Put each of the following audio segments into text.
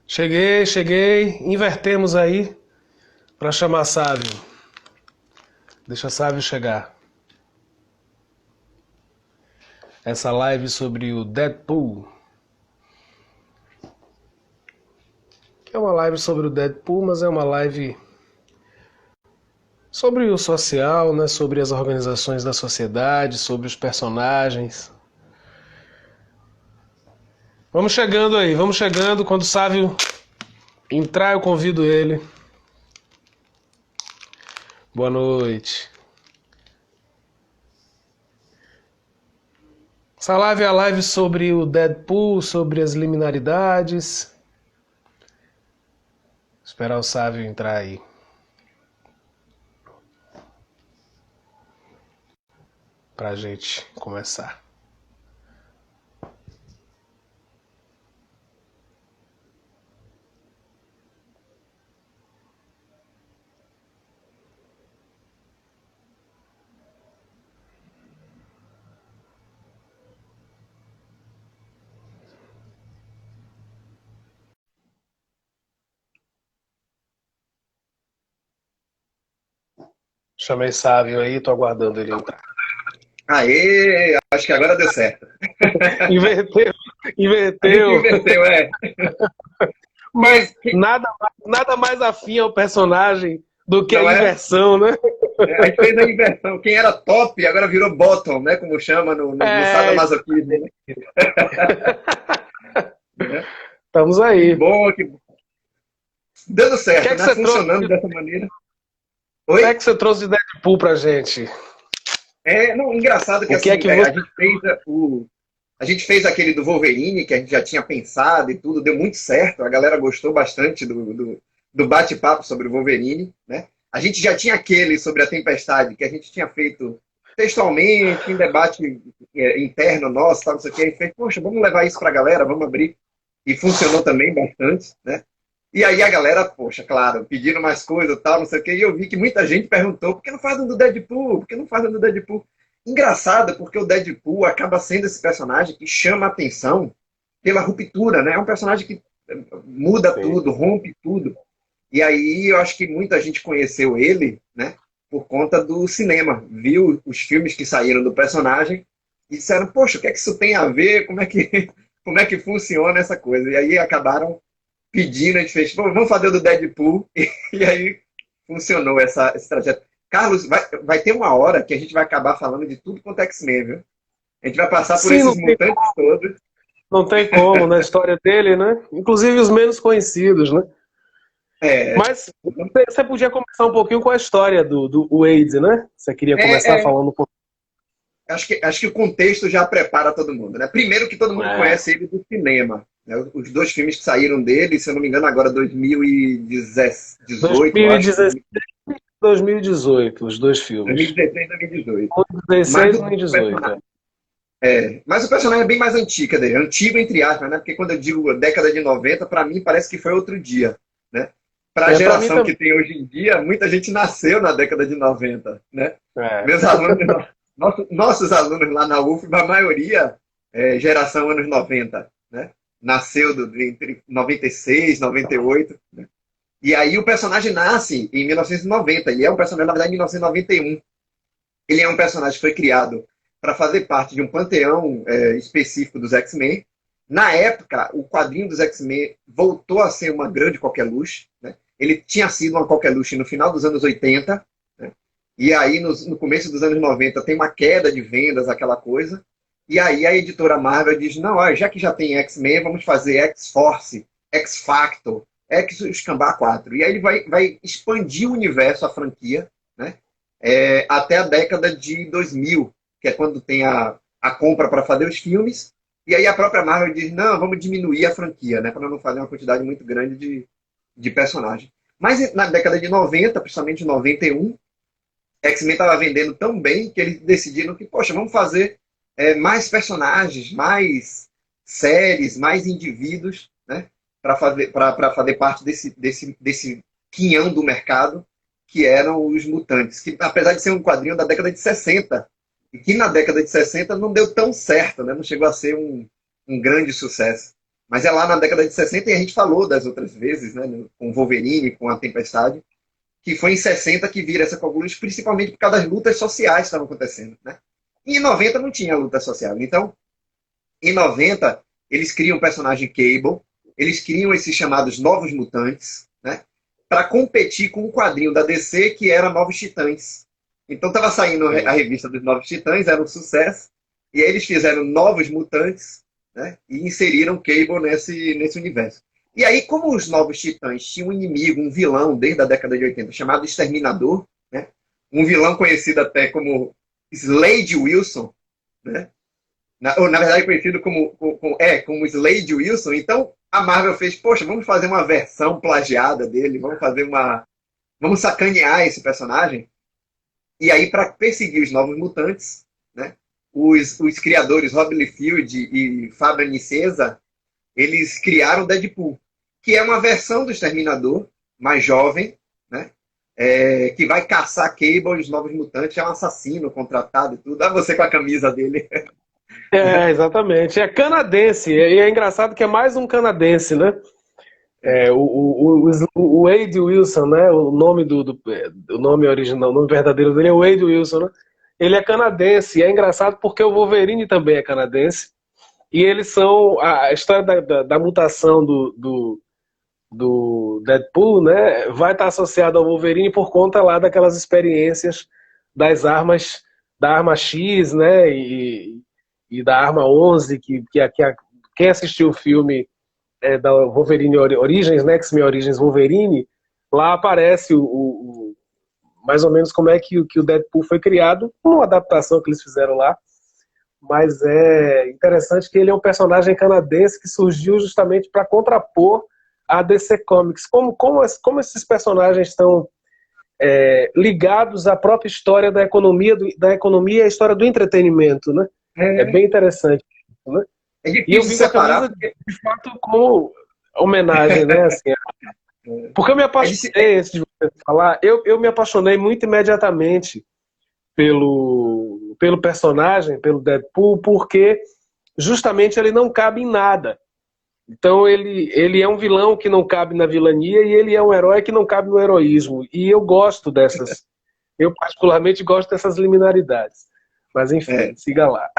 Cheguei. Invertemos aí para chamar Sávio. Deixa Sávio chegar. Essa live sobre o Deadpool. É uma live sobre o Deadpool, mas é uma live sobre o social, né? Sobre as organizações da sociedade, sobre os personagens. Vamos chegando aí, vamos chegando. Quando o Sávio entrar, eu convido ele. Boa noite. Essa live é a live sobre o Deadpool, sobre as liminaridades. Esperar o Sávio entrar aí. Pra gente começar. Chamei Sávio aí, tô aguardando ele entrar. Aê, acho que agora deu certo. Inverteu, A gente inverteu. inverteu, é. Mas nada mais afim ao personagem do que a Não é? inversão, né? A gente fez a inversão. Quem era top agora virou bottom, né? Como chama no É, sadomasoquismo, né? estamos Que aí. bom, que dando O que certo, é que né? você trouxe, Funcionando dessa maneira. o que é Oi? que você trouxe de Deadpool pra gente? Não, engraçado que O que é assim, que você... a gente fez aquele do Wolverine, que a gente já tinha pensado e tudo, deu muito certo, a galera gostou bastante do bate-papo sobre o Wolverine, né? A gente já tinha aquele sobre a Tempestade, que a gente tinha feito textualmente, em debate interno nosso, tal, não sei o que, a gente fez, poxa, vamos levar isso pra galera, vamos abrir. E funcionou também bastante, né? E aí a galera, poxa, claro, pediram mais coisa e tal, não sei o quê, e eu vi que muita gente perguntou, por que não faz um do Deadpool? Por que não faz um do Deadpool? Engraçado, porque o Deadpool acaba sendo esse personagem que chama a atenção pela ruptura, né? É um personagem que muda Sim. tudo, rompe tudo. E aí eu acho que muita gente conheceu ele, né? Por conta do cinema. Viu os filmes que saíram do personagem e disseram, poxa, o que é que isso tem a ver? Como é que funciona essa coisa? E aí acabaram pedindo, a gente fez, vamos fazer o do Deadpool. E aí funcionou esse trajeto. Carlos, vai ter uma hora que a gente vai acabar falando de tudo quanto é X-Men, viu? A gente vai passar por Sim, esses mutantes todos. não tem como na história dele, né? Inclusive os menos conhecidos, né? É, Mas você podia começar um pouquinho com a história do Wade, né? Você queria começar é, é, falando um pouco. acho que o contexto já prepara todo mundo, né? Primeiro que todo mundo É, conhece ele do cinema. Né? Os dois filmes que saíram dele, se eu não me engano, agora 2018, eu acho. 2016 e 2018, os dois filmes. 2016 e 2018. 2016 Mas e o 2018. personagem, mas o personagem é bem mais antigo dele. Antigo, entre aspas, né? Porque quando eu digo década de 90, para mim parece que foi outro dia, né? Para a Pra mim geração também. que tem hoje em dia, muita gente nasceu na década de 90, né? É. Meus alunos, nossos alunos lá na UFBA, a maioria é geração anos 90, né? Nasceu entre 96, 98, né? E aí o personagem nasce em 1990, e é um personagem, na verdade, em 1991. Ele é um personagem que foi criado para fazer parte de um panteão específico dos X-Men. Na época, o quadrinho dos X-Men voltou a ser uma grande qualquer luz, né? Ele tinha sido uma qualquer luz no final dos anos 80, né? E aí no começo dos anos 90 tem uma queda de vendas, aquela coisa. E aí a editora Marvel diz, não, ó, já que já tem X-Men, vamos fazer X-Force, X-Factor, X-Escambar 4. E aí ele vai expandir o universo, a franquia, né? Até a década de 2000, que é quando tem a compra para fazer os filmes. E aí a própria Marvel diz, não, vamos diminuir a franquia, né, para não fazer uma quantidade muito grande de personagens. Mas na década de 90, principalmente em 91, X-Men estava vendendo tão bem que eles decidiram que, poxa, vamos fazer mais personagens, mais séries, mais indivíduos, né, para fazer parte desse quinhão do mercado que eram os mutantes, que apesar de ser um quadrinho da década de 60, e que na década de 60 não deu tão certo, né? Não chegou a ser um grande sucesso. Mas é lá na década de 60 e a gente falou das outras vezes, né? Com o Wolverine, com a Tempestade, que foi em 60 que vira essa coagulação, principalmente por causa das lutas sociais que estavam acontecendo, né? E em 90 não tinha luta social. Então, em 90, eles criam o personagem Cable, eles criam esses chamados Novos Mutantes, né? Para competir com um quadrinho da DC que era Novos Titãs. Então estava saindo a revista dos Novos Titãs, era um sucesso, e aí eles fizeram Novos Mutantes, né? E inseriram Cable nesse universo. E aí, como os Novos Titãs tinham um inimigo, um vilão, desde a década de 80, chamado Exterminador, né? Um vilão conhecido até como Slade Wilson, né? Na verdade conhecido como Slade Wilson. Então a Marvel fez, poxa, vamos fazer uma versão plagiada dele, vamos sacanear esse personagem. E aí, para perseguir os Novos Mutantes, né, os criadores Rob Liefeld e Fábio Niceza, eles criaram o Deadpool, que é uma versão do Exterminador, mais jovem, né, que vai caçar Cable e os Novos Mutantes, é um assassino contratado e tudo. Dá você com a camisa dele. Exatamente. É canadense. E é engraçado que é mais um canadense, né? O Wade Wilson, né? O nome o nome original, o nome verdadeiro dele é Wade Wilson, né? Ele é canadense. E é engraçado porque o Wolverine também é canadense. E eles são. A história da mutação do Deadpool, né? Vai estar associada ao Wolverine por conta lá daquelas experiências das armas, da arma X, né? E da arma 11, quem assistiu o filme da Wolverine Origins, né? X-Men Origins Wolverine, lá aparece mais ou menos como é que o Deadpool foi criado, uma adaptação que eles fizeram lá. Mas é interessante que ele é um personagem canadense que surgiu justamente para contrapor a DC Comics. Como esses personagens estão ligados à própria história da economia e à história do entretenimento, né? É bem interessante, né? É E eu difícil vi com a separar. camisa de fato como homenagem, né? Assim, porque eu me apaixonei, antes de você falar, eu me apaixonei muito imediatamente pelo personagem, pelo Deadpool, porque justamente ele não cabe em nada. Então ele é um vilão que não cabe na vilania e ele é um herói que não cabe no heroísmo. E eu gosto eu particularmente gosto dessas liminaridades. Mas enfim, siga lá.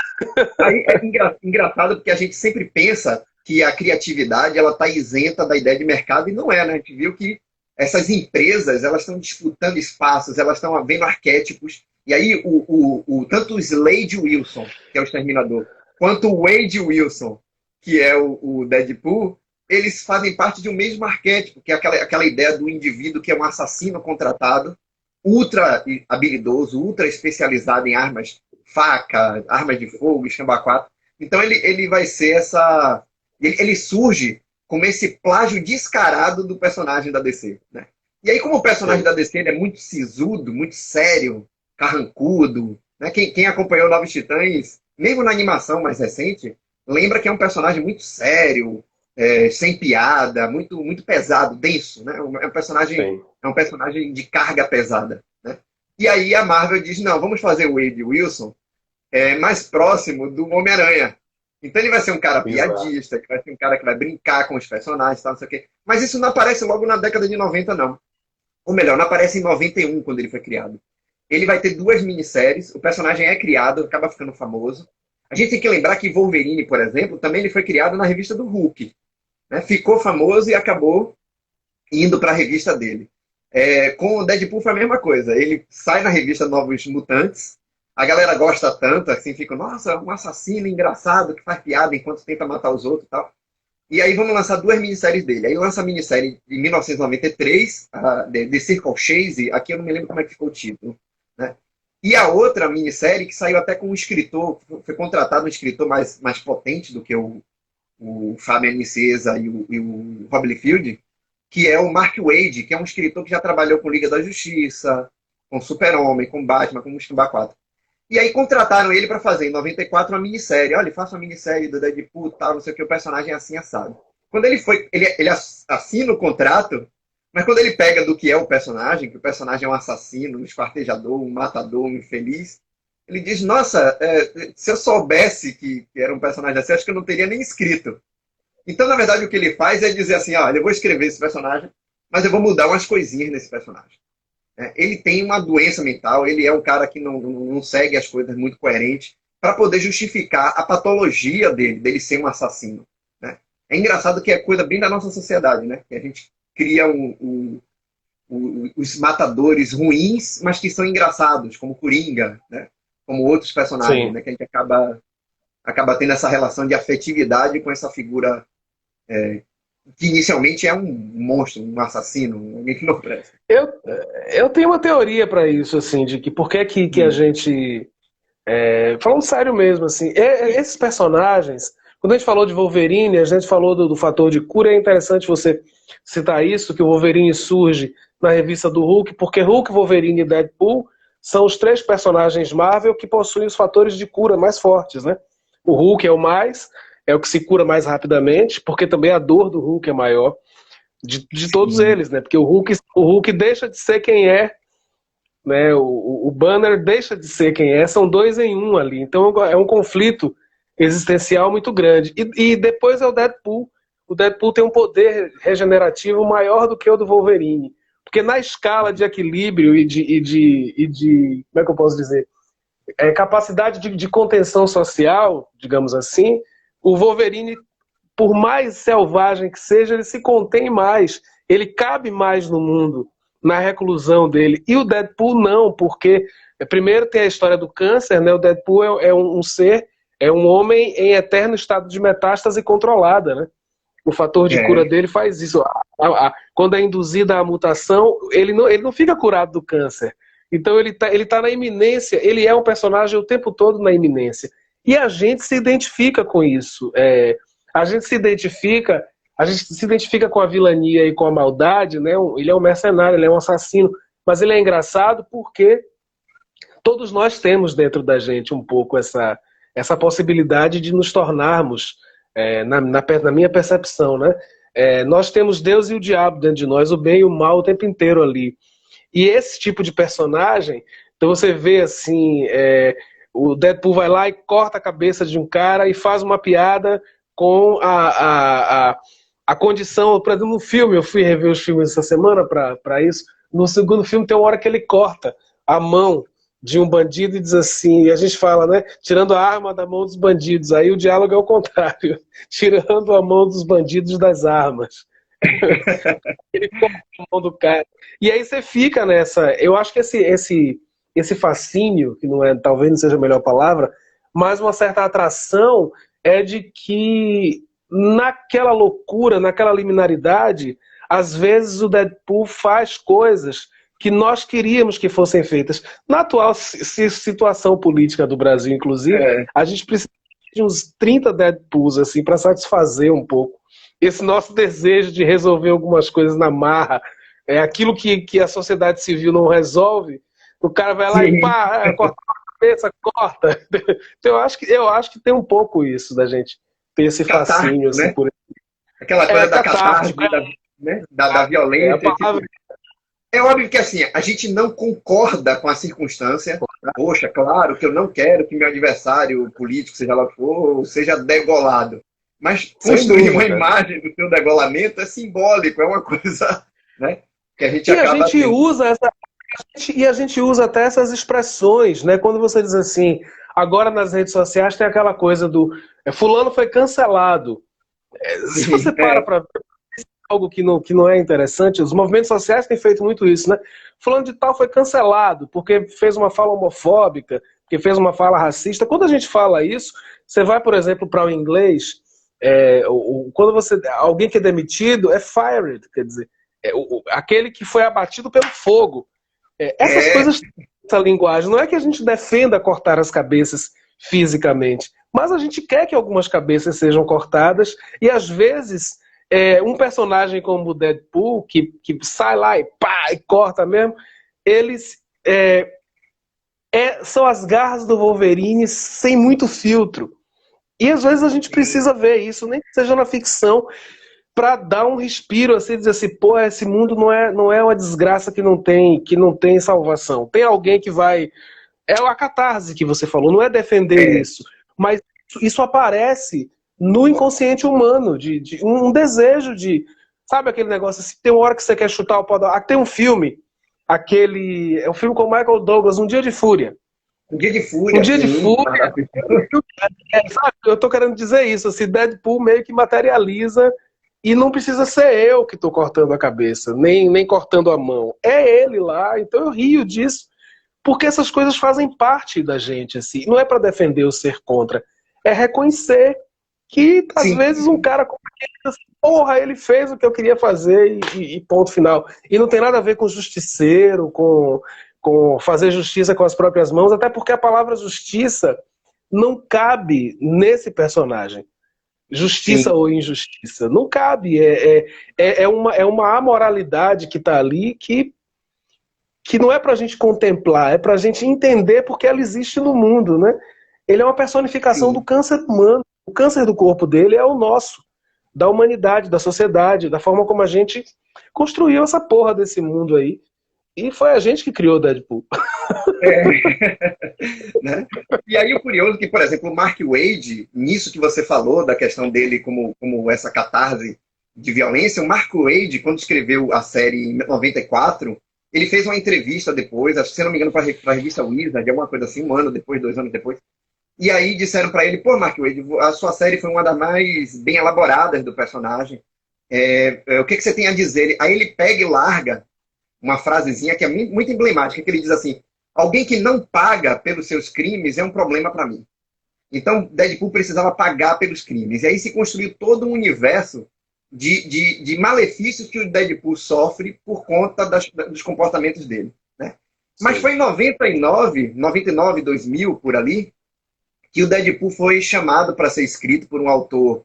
Aí é engraçado porque a gente sempre pensa que a criatividade ela está isenta da ideia de mercado e não é, né? A gente viu que essas empresas elas estão disputando espaços, elas estão vendo arquétipos. E aí tanto o Slade Wilson, que é o Exterminador, quanto o Wade Wilson, que é o Deadpool, eles fazem parte de um mesmo arquétipo, que é aquela ideia do indivíduo que é um assassino contratado, ultra habilidoso, ultra especializado em armas, faca, armas de fogo, escamba 4. Então ele vai ser essa... Ele surge como esse plágio descarado do personagem da DC, né? E aí, como o personagem da DC ele é muito sisudo, muito sério, carrancudo, né? Quem acompanhou Novos Titãs, mesmo na animação mais recente, lembra que é um personagem muito sério, sem piada, muito, muito pesado, denso, né? É um personagem de carga pesada, né? E aí a Marvel diz, não, vamos fazer o Wade Wilson mais próximo do Homem-Aranha. Então ele vai ser um cara piadista, ele vai ser um cara que vai brincar com os personagens, tal, não sei o quê. Mas isso não aparece logo na década de 90, não. Ou melhor, não aparece em 91, quando ele foi criado. Ele vai ter 2 minisséries, o personagem é criado, acaba ficando famoso. A gente tem que lembrar que Wolverine, por exemplo, também ele foi criado na revista do Hulk, né? Ficou famoso e acabou indo para a revista dele. Com o Deadpool foi a mesma coisa. Ele sai na revista Novos Mutantes, a galera gosta tanto, assim, fica, nossa, um assassino engraçado que faz piada enquanto tenta matar os outros e tal. E aí vamos lançar 2 minisséries dele. Aí lança a minissérie de 1993, The Circle Chase, aqui eu não me lembro como é que ficou o título, né? E a outra minissérie que saiu até com um escritor, foi contratado um escritor mais potente do que o Fábio Niceza e o Rob Liefeld, que é o Mark Waid, que é um escritor que já trabalhou com Liga da Justiça, com Super-Homem, com Batman, com Escamba 4. E aí contrataram ele para fazer, em 94, uma minissérie. Olha, faça uma minissérie do Deadpool, tal, não sei o que, o personagem é assim, assado. Quando ele assina o contrato, mas quando ele pega do que é o personagem, que o personagem é um assassino, um esquartejador, um matador, um infeliz, ele diz, nossa, se eu soubesse que era um personagem assim, acho que eu não teria nem escrito. Então, na verdade, o que ele faz é dizer assim, olha, eu vou escrever esse personagem, mas eu vou mudar umas coisinhas nesse personagem. Ele tem uma doença mental, ele é um cara que não segue as coisas muito coerentes para poder justificar a patologia dele ser um assassino. Né? É engraçado que é coisa bem da nossa sociedade, né? Que a gente cria os matadores ruins, mas que são engraçados, como Coringa, né? Como outros personagens, Sim. né? Que a gente acaba tendo essa relação de afetividade com essa figura que inicialmente é um monstro, um assassino, alguém que não presta. Eu, eu tenho uma teoria para isso, assim, de que por que a gente. Falando sério mesmo, assim, esses personagens, quando a gente falou de Wolverine, a gente falou do fator de cura, é interessante você citar isso, que o Wolverine surge na revista do Hulk, porque Hulk, Wolverine e Deadpool são os 3 personagens Marvel que possuem os fatores de cura mais fortes, né? O Hulk é o que se cura mais rapidamente, porque também a dor do Hulk é maior, de todos Sim. eles, né? Porque o Hulk deixa de ser quem é, né? O Banner deixa de ser quem é, são 2 em 1 ali. Então é um conflito existencial muito grande. E depois é o Deadpool. O Deadpool tem um poder regenerativo maior do que o do Wolverine. Porque na escala de equilíbrio e de como é que eu posso dizer? Capacidade de contenção social, digamos assim, o Wolverine, por mais selvagem que seja, ele se contém mais, ele cabe mais no mundo, na reclusão dele. E o Deadpool não, porque primeiro tem a história do câncer, né? O Deadpool é um ser, é um homem em eterno estado de metástase controlada, né? O fator de cura É, dele faz isso. Quando é induzida a mutação, ele não fica curado do câncer. Então ele tá na iminência, ele é um personagem o tempo todo na iminência. E a gente se identifica com isso. A gente se identifica, com a vilania e com a maldade, né? Ele é um mercenário, ele é um assassino, mas ele é engraçado porque todos nós temos dentro da gente um pouco essa possibilidade de nos tornarmos, na minha percepção, né? Nós temos Deus e o diabo dentro de nós, o bem e o mal o tempo inteiro ali. E esse tipo de personagem, então você vê assim, o Deadpool vai lá e corta a cabeça de um cara e faz uma piada com a condição, por exemplo, no filme, eu fui rever os filmes essa semana para isso, no segundo filme tem uma hora que ele corta a mão de um bandido e diz assim, e a gente fala, né, tirando a arma da mão dos bandidos, aí o diálogo é o contrário, tirando a mão dos bandidos das armas. Ele corta a mão do cara. E aí você fica nessa. Eu acho que esse fascínio, que não é, talvez não seja a melhor palavra, mas uma certa atração é de que naquela loucura, naquela liminaridade, às vezes o Deadpool faz coisas que nós queríamos que fossem feitas. Na atual situação política do Brasil, inclusive, a gente precisa de uns 30 Deadpools assim, para satisfazer um pouco esse nosso desejo de resolver algumas coisas na marra, aquilo que a sociedade civil não resolve, o cara vai lá e sim. pá, corta a cabeça, corta. Então eu acho que tem um pouco isso da gente ter esse fascínio Catártico, assim né? por Aquela coisa da catarse, catártico, da a violência. Tipo, palavra. é óbvio que assim, a gente não concorda com a circunstância. Poxa, claro que eu não quero que meu adversário político, seja lá o que for, seja degolado. Mas Sem construir uma dúvida. imagem do seu degolamento é simbólico, é uma coisa, né, que a gente E a acaba gente tendo. usa até essas expressões, né? Quando você diz assim, agora nas redes sociais tem aquela coisa do fulano foi cancelado. Se você Sim, para ver algo que não é interessante, os movimentos sociais têm feito muito isso, né? Fulano de tal foi cancelado porque fez uma fala homofóbica, porque fez uma fala racista. Quando a gente fala isso, você vai, por exemplo, para o inglês, quando alguém que é demitido é fired, quer dizer, aquele que foi abatido pelo fogo. Essas é, coisas, essa linguagem, não é que a gente defenda cortar as cabeças fisicamente, mas a gente quer que algumas cabeças sejam cortadas e às vezes um personagem como o Deadpool, que sai lá e pá, e corta mesmo, eles são as garras do Wolverine sem muito filtro. E às vezes a gente precisa ver isso, nem que seja na ficção, para dar um respiro, assim, dizer assim, pô, esse mundo não é uma desgraça que não tem salvação. Tem alguém que vai. É a catarse que você falou, não é defender é, isso. Mas isso aparece no inconsciente humano, de um desejo de... Sabe aquele negócio assim, tem uma hora que você quer chutar o pau da... Tem um filme, é um filme com o Michael Douglas, Um Dia de Fúria. Um Dia de Um Fúria, Dia de sim. Fúria, sabe? Eu tô querendo dizer isso, assim, Deadpool meio que materializa e não precisa ser eu que tô cortando a cabeça, nem cortando a mão. É ele lá, então eu rio disso, porque essas coisas fazem parte da gente, assim. Não é para defender ou ser contra, é reconhecer que, às Sim. vezes, um cara como aquele, assim, porra, ele fez o que eu queria fazer e ponto final. E não tem nada a ver com justiceiro, com fazer justiça com as próprias mãos, até porque a palavra justiça não cabe nesse personagem. Justiça Sim. ou injustiça. Não cabe. É uma amoralidade que está ali que não é para a gente contemplar, é para a gente entender porque ela existe no mundo, né? Ele é uma personificação do Sim. câncer humano. O câncer do corpo dele é o nosso, da humanidade, da sociedade, da forma como a gente construiu essa porra desse mundo aí. E foi a gente que criou o Deadpool. É. Né? E aí o curioso é que, por exemplo, o Mark Waid, nisso que você falou, da questão dele como essa catarse de violência, o Mark Waid, quando escreveu a série em 94, ele fez uma entrevista depois, acho que, se não me engano, para a revista Wizard, alguma coisa assim, um ano depois, 2 anos depois. E aí disseram para ele, pô, Mark Waid, a sua série foi uma das mais bem elaboradas do personagem. O que você tem a dizer? Aí ele pega e larga uma frasezinha que é muito emblemática, que ele diz assim: alguém que não paga pelos seus crimes é um problema para mim. Então, Deadpool precisava pagar pelos crimes. E aí se construiu todo um universo de malefícios que o Deadpool sofre por conta dos comportamentos dele. Né? Mas foi em 99, 2000, por ali, que o Deadpool foi chamado para ser escrito por um autor,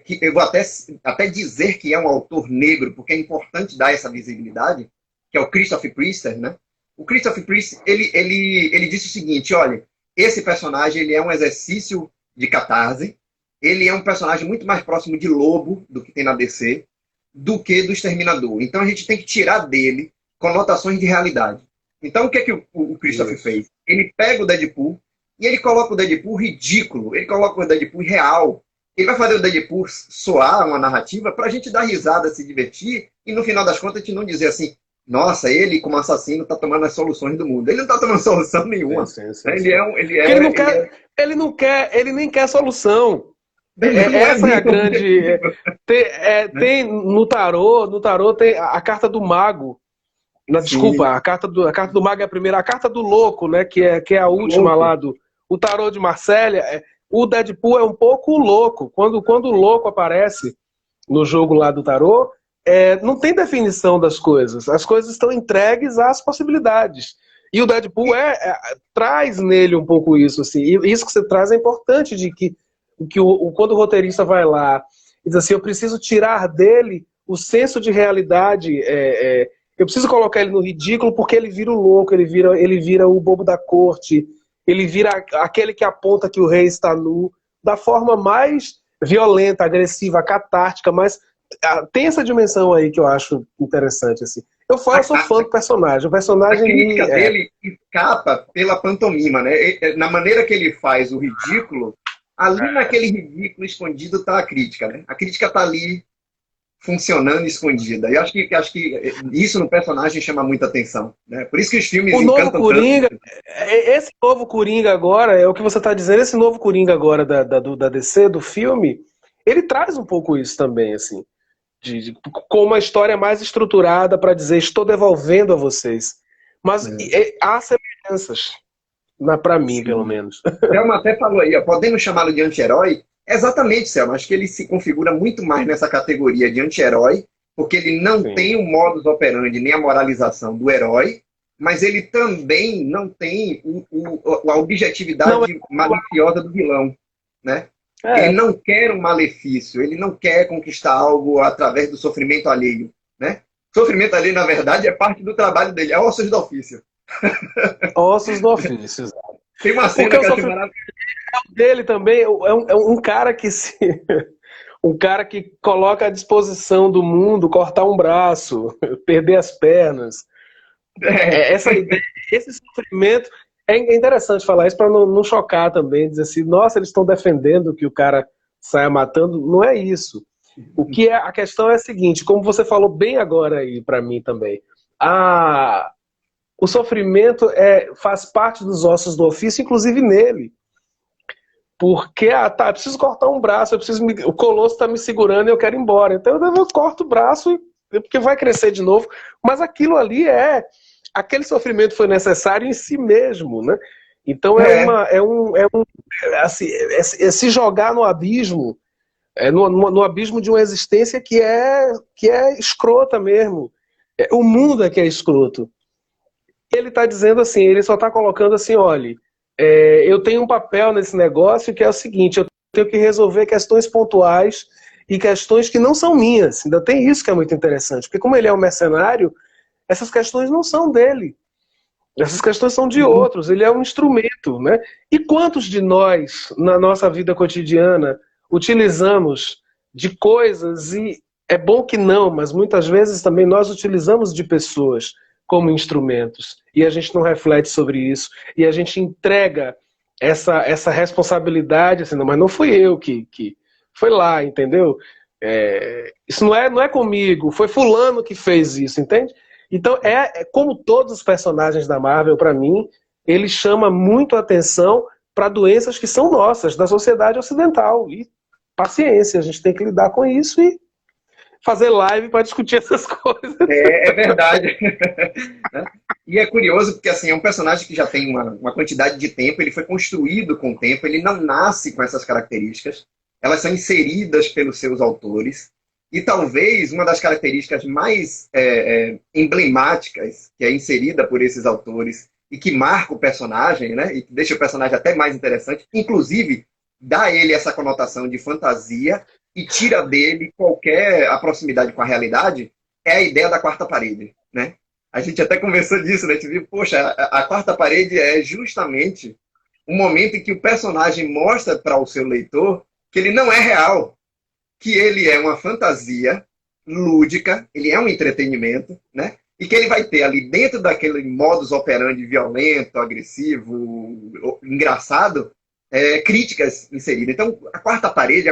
que eu vou até dizer que é um autor negro, porque é importante dar essa visibilidade, que é o Christopher Priester, né? O Christopher Priester, ele disse o seguinte: olha, esse personagem ele é um exercício de catarse, ele é um personagem muito mais próximo de Lobo, do que tem na DC, do que do Exterminador. Então a gente tem que tirar dele conotações de realidade. Então o que é que o Christopher fez? Ele pega o Deadpool e ele coloca o Deadpool ridículo, ele coloca o Deadpool real. Ele vai fazer o Deadpool soar uma narrativa pra gente dar risada, se divertir, e no final das contas a gente não dizer assim: nossa, ele como assassino tá tomando as soluções do mundo. Ele não tá tomando solução nenhuma. Ele nem quer solução. Essa é a grande... tem no tarô tem a carta do mago. Desculpa, a carta do mago é a primeira. A carta do louco, né, que é a última lá do... O tarô de Marsella. O Deadpool é um pouco louco. Quando o louco aparece no jogo lá do tarô, não tem definição das coisas. As coisas estão entregues às possibilidades. E o Deadpool traz nele um pouco isso. Assim. E isso que você traz é importante, de que quando o roteirista vai lá e diz assim: eu preciso tirar dele o senso de realidade, eu preciso colocar ele no ridículo, porque ele vira o louco, ele vira o bobo da corte, ele vira aquele que aponta que o rei está nu, da forma mais violenta, agressiva, catártica, mas tem essa dimensão aí que eu acho interessante. Assim. Eu sou fã do personagem. O personagem a crítica dele escapa pela pantomima, né? Na maneira que ele faz o ridículo, ali naquele ridículo escondido está a crítica, né? A crítica está ali funcionando escondida. E acho que isso no personagem chama muita atenção, né? Por isso que os filmes encantam Coringa, tanto. Esse novo Coringa agora, é o que você está dizendo, esse novo Coringa agora da DC, do filme, ele traz um pouco isso também, assim, com uma história mais estruturada para dizer: estou devolvendo a vocês. Mas há semelhanças, para mim, pelo menos. Selma até falou aí, podemos chamá-lo de anti-herói? Exatamente, Selma. Acho que ele se configura muito mais nessa categoria de anti-herói, porque ele não tem o modus operandi nem a moralização do herói, mas ele também não tem a objetividade maliciosa do vilão, né? Ele não quer um malefício, ele não quer conquistar algo através do sofrimento alheio, né? Sofrimento alheio, na verdade, é parte do trabalho dele, é ossos do ofício. Ossos do ofício, exato. Tem uma cena que eu acho maravilhosa. Dele também é um cara que um cara que coloca à disposição do mundo cortar um braço, perder as pernas. Essa ideia, esse sofrimento, é interessante falar isso para não chocar também, dizer assim: nossa, eles estão defendendo que o cara saia matando, não é isso. O que é a questão é a seguinte, como você falou bem agora aí para mim também, o sofrimento faz parte dos ossos do ofício, inclusive nele. Porque, eu preciso cortar um braço, o colosso está me segurando e eu quero ir embora. Então eu corto o braço, porque vai crescer de novo. Mas aquilo ali aquele sofrimento foi necessário em si mesmo, né? Então assim, se jogar no abismo, no abismo de uma existência que é escrota mesmo. O mundo é que é escroto. Ele está dizendo assim, ele só está colocando assim, olha, eu tenho um papel nesse negócio que é o seguinte, eu tenho que resolver questões pontuais e questões que não são minhas. Ainda tem isso que é muito interessante, porque como ele é um mercenário, essas questões não são dele. Essas questões são de outros, ele é um instrumento, né? E quantos de nós, na nossa vida cotidiana, utilizamos de coisas, e é bom que não, mas muitas vezes também nós utilizamos de pessoas como instrumentos, e a gente não reflete sobre isso, e a gente entrega essa responsabilidade, assim, não, mas não fui eu que foi lá, entendeu? Isso não é comigo, foi fulano que fez isso, entende? Então, como todos os personagens da Marvel, para mim, ele chama muito a atenção para doenças que são nossas, da sociedade ocidental. E paciência, a gente tem que lidar com isso e fazer live para discutir essas coisas. É verdade. E é curioso porque assim, é um personagem que já tem uma quantidade de tempo, ele foi construído com o tempo, ele não nasce com essas características, elas são inseridas pelos seus autores, e talvez uma das características mais emblemáticas que é inserida por esses autores e que marca o personagem, né, e que deixa o personagem até mais interessante, inclusive dá a ele essa conotação de fantasia e tira dele qualquer proximidade com a realidade, é a ideia da quarta parede, né? A gente até conversou disso, né? A gente viu, poxa, a quarta parede é justamente o momento em que o personagem mostra para o seu leitor que ele não é real, que ele é uma fantasia lúdica, ele é um entretenimento, né? E que ele vai ter ali dentro daquele modus operandi violento, agressivo, engraçado, críticas inseridas. Então, a quarta parede,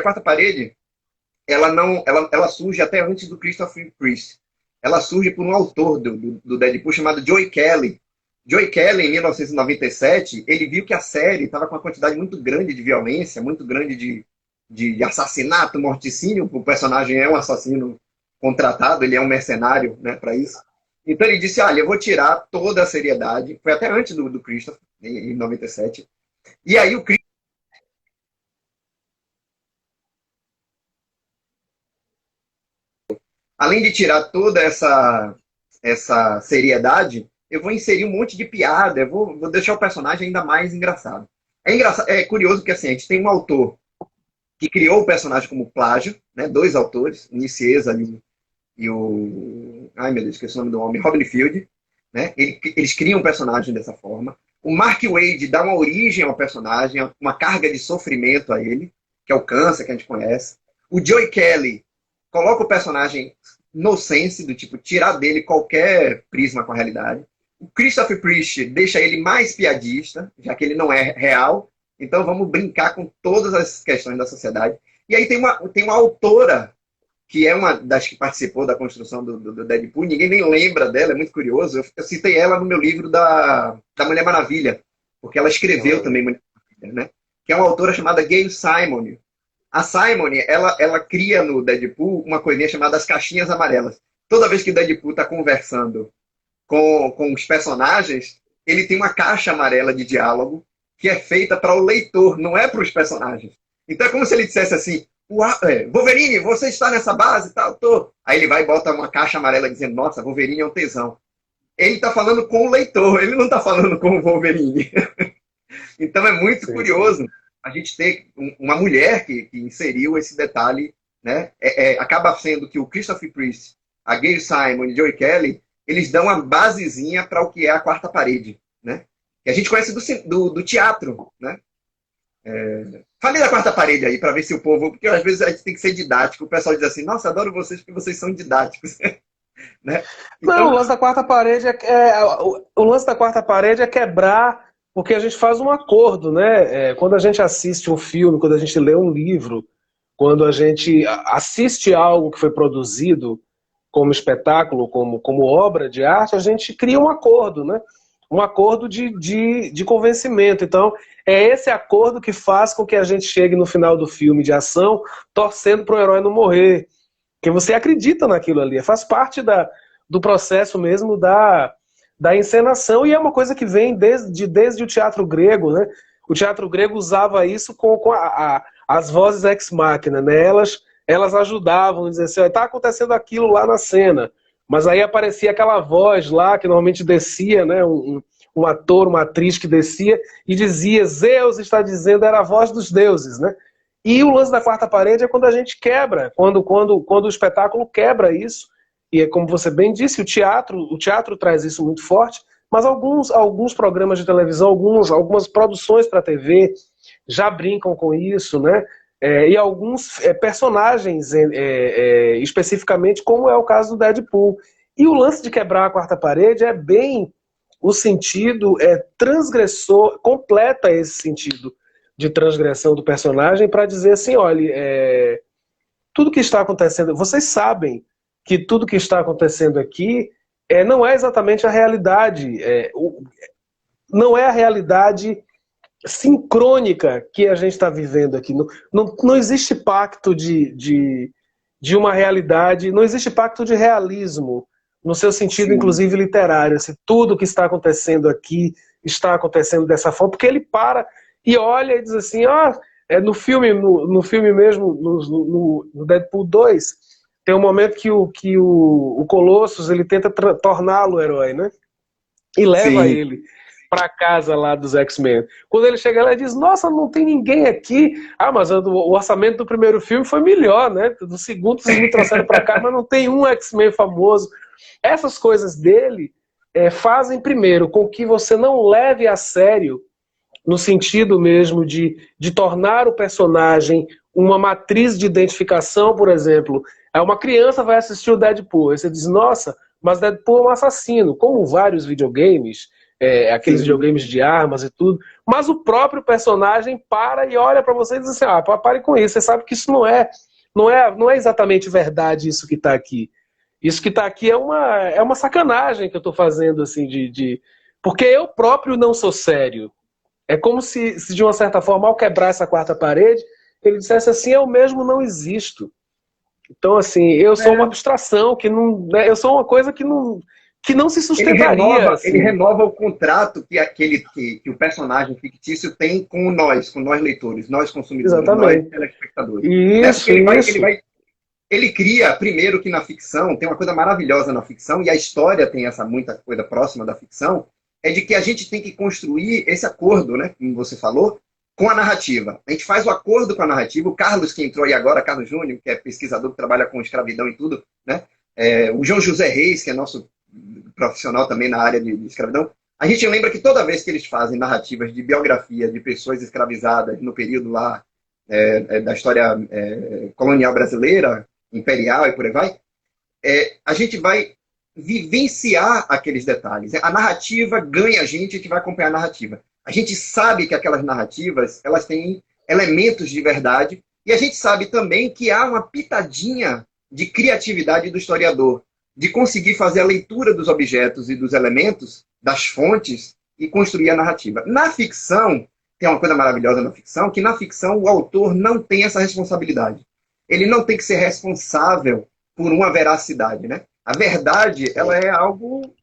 ela surge até antes do Christopher Priest. Ela surge por um autor do Deadpool chamado Joe Kelly. Joe Kelly, em 1997, ele viu que a série estava com uma quantidade muito grande de violência, muito grande de assassinato, morticínio. O personagem é um assassino contratado, ele é um mercenário, né, para isso. Então ele disse, olha, eu vou tirar toda a seriedade. Foi até antes do Christopher, em 97. E aí o Christopher, além de tirar toda essa seriedade, eu vou inserir um monte de piada, eu vou deixar o personagem ainda mais engraçado. É curioso porque assim, a gente tem um autor que criou o personagem como plágio, né? Dois autores, o Nicieza e o... Ai, meu Deus, esqueci o nome do homem, Robin Field, né? Eles criam o personagem dessa forma. O Mark Waid dá uma origem ao personagem, uma carga de sofrimento a ele, que é o câncer que a gente conhece. O Joe Kelly coloca o personagem no sense, do tipo, tirar dele qualquer prisma com a realidade. O Christopher Priest deixa ele mais piadista, já que ele não é real. Então vamos brincar com todas as questões da sociedade. E aí tem uma autora, que é uma das que participou da construção do Deadpool, ninguém nem lembra dela, é muito curioso. Eu citei ela no meu livro da Mulher Maravilha, porque ela escreveu também Mulher Maravilha, né? Que é uma autora chamada Gail Simon. A Simone, ela cria no Deadpool uma coisinha chamada as caixinhas amarelas. Toda vez que o Deadpool está conversando com os personagens, ele tem uma caixa amarela de diálogo que é feita para o leitor, não é para os personagens. Então é como se ele dissesse assim, Wolverine, você está nessa base? Tal, tô. Aí ele vai e bota uma caixa amarela dizendo, nossa, Wolverine é um tesão. Ele está falando com o leitor, ele não está falando com o Wolverine. Então é muito curioso a gente ter uma mulher que inseriu esse detalhe, né? Acaba sendo que o Christopher Priest, a Gail Simon e Joe Kelly, eles dão uma basezinha para o que é a quarta parede, né? Que a gente conhece do teatro, né? Fale da quarta parede aí, para ver se o povo... Porque às vezes a gente tem que ser didático. O pessoal diz assim, nossa, adoro vocês porque vocês são didáticos. Né? Então... Não, o lance da quarta parede o lance da quarta parede é quebrar, porque a gente faz um acordo, né? Quando a gente assiste um filme, quando a gente lê um livro, Quando a gente assiste algo que foi produzido como espetáculo, como obra de arte, a gente cria um acordo, né? Um acordo de convencimento. Então, é esse acordo que faz com que a gente chegue no final do filme de ação torcendo para o herói não morrer. Porque você acredita naquilo ali, faz parte do processo mesmo da encenação, e é uma coisa que vem desde o teatro grego, né? O teatro grego usava isso com as vozes ex machina, né? Elas ajudavam a dizer assim, está acontecendo aquilo lá na cena, mas aí aparecia aquela voz lá, que normalmente descia, né? Um ator, uma atriz que descia e dizia, Zeus está dizendo, era a voz dos deuses, né? E o lance da quarta parede é quando a gente quebra, quando o espetáculo quebra isso, e é como você bem disse, o teatro traz isso muito forte, mas alguns programas de televisão, algumas produções para TV já brincam com isso, né? E alguns personagens especificamente, como é o caso do Deadpool. E o lance de quebrar a quarta parede é bem o sentido transgressor, completa esse sentido de transgressão do personagem para dizer assim, olha, tudo que está acontecendo, vocês sabem que tudo que está acontecendo aqui não é exatamente a realidade, não é a realidade sincrônica que a gente está vivendo aqui. Não existe pacto de uma realidade, não existe pacto de realismo, no seu sentido, inclusive, literário. Assim, tudo que está acontecendo aqui está acontecendo dessa forma, porque ele para e olha e diz assim, no filme mesmo, no Deadpool 2, tem um momento que o Colossus ele tenta torná-lo herói, né? E leva Sim. ele para casa lá dos X-Men. Quando ele chega lá, ele diz, nossa, não tem ninguém aqui. Mas o orçamento do primeiro filme foi melhor, né? Do segundo vocês me trouxeram para cá, mas não tem um X-Men famoso. Essas coisas dele fazem, primeiro, com que você não leve a sério, no sentido mesmo de tornar o personagem uma matriz de identificação, por exemplo. Uma criança vai assistir o Deadpool, aí você diz, nossa, mas Deadpool é um assassino, como vários videogames, aqueles videogames de armas e tudo, mas o próprio personagem para e olha para você e diz assim, pare com isso, você sabe que isso não é exatamente verdade isso que está aqui. Isso que está aqui é uma sacanagem que eu estou fazendo, assim, porque eu próprio não sou sério. É como se, de uma certa forma, ao quebrar essa quarta parede, ele dissesse assim, eu mesmo não existo. Então, assim, eu sou uma abstração, eu sou uma coisa que não se sustentaria. Ele renova o contrato que o personagem fictício tem com nós leitores, nós consumidores, exatamente. Nós telespectadores. Isso. Ele cria, primeiro, que na ficção, tem uma coisa maravilhosa na ficção, e a história tem essa muita coisa próxima da ficção, é de que a gente tem que construir esse acordo, né, como você falou, com a narrativa. A gente faz o acordo com a narrativa. O Carlos, que entrou aí agora, Carlos Júnior, que é pesquisador que trabalha com escravidão e tudo, né? O João José Reis, que é nosso profissional também na área de escravidão. A gente lembra que toda vez que eles fazem narrativas de biografia de pessoas escravizadas no período lá da história colonial brasileira, imperial e por aí vai, a gente vai vivenciar aqueles detalhes. A narrativa ganha a gente vai acompanhar a narrativa. A gente sabe que aquelas narrativas elas têm elementos de verdade e a gente sabe também que há uma pitadinha de criatividade do historiador, de conseguir fazer a leitura dos objetos e dos elementos, das fontes, e construir a narrativa. Na ficção, tem uma coisa maravilhosa na ficção, que na ficção o autor não tem essa responsabilidade. Ele não tem que ser responsável por uma veracidade, né? A verdade, ela é algo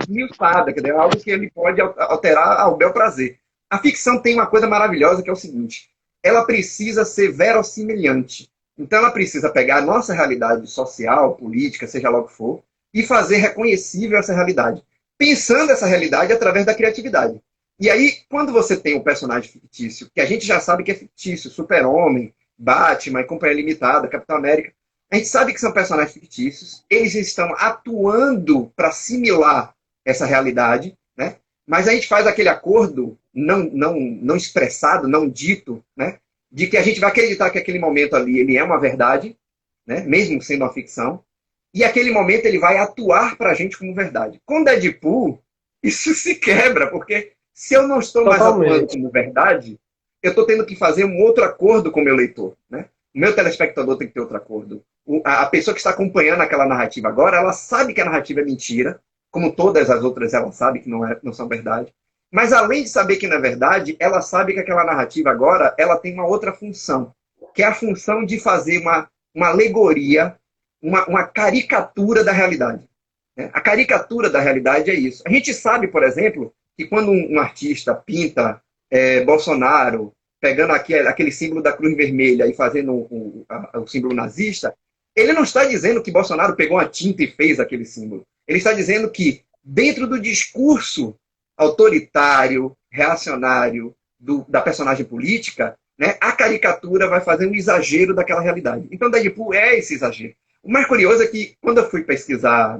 esmiuçada, quer dizer, é algo que ele pode alterar ao bel prazer. A ficção tem uma coisa maravilhosa que é o seguinte, ela precisa ser verossimilhante. Então ela precisa pegar a nossa realidade social, política, seja lá o que for, e fazer reconhecível essa realidade. Pensando essa realidade através da criatividade. E aí, quando você tem um personagem fictício, que a gente já sabe que é fictício, Super-Homem, Batman, Companhia Limitada, Capitão América, a gente sabe que são personagens fictícios, eles estão atuando para assimilar essa realidade, né? Mas a gente faz aquele acordo não expressado, não dito, né? De que a gente vai acreditar que aquele momento ali ele é uma verdade, né? Mesmo sendo uma ficção, e aquele momento ele vai atuar para a gente como verdade. Com Deadpool, isso se quebra, porque se eu não estou mais atuando como verdade, eu estou tendo que fazer um outro acordo com o meu leitor, né? O meu telespectador tem que ter outra acordo. A pessoa que está acompanhando aquela narrativa agora, ela sabe que a narrativa é mentira, como todas as outras ela sabe que não são verdade. Mas além de saber que não é verdade, ela sabe que aquela narrativa agora ela tem uma outra função, que é a função de fazer uma alegoria, uma caricatura da realidade. Né? A caricatura da realidade é isso. A gente sabe, por exemplo, que quando um artista pinta Bolsonaro, pegando aquele símbolo da Cruz Vermelha e fazendo o símbolo nazista, ele não está dizendo que Bolsonaro pegou uma tinta e fez aquele símbolo. Ele está dizendo que, dentro do discurso autoritário, reacionário da personagem política, né, a caricatura vai fazer um exagero daquela realidade. Então, Deadpool é esse exagero. O mais curioso é que, quando eu fui pesquisar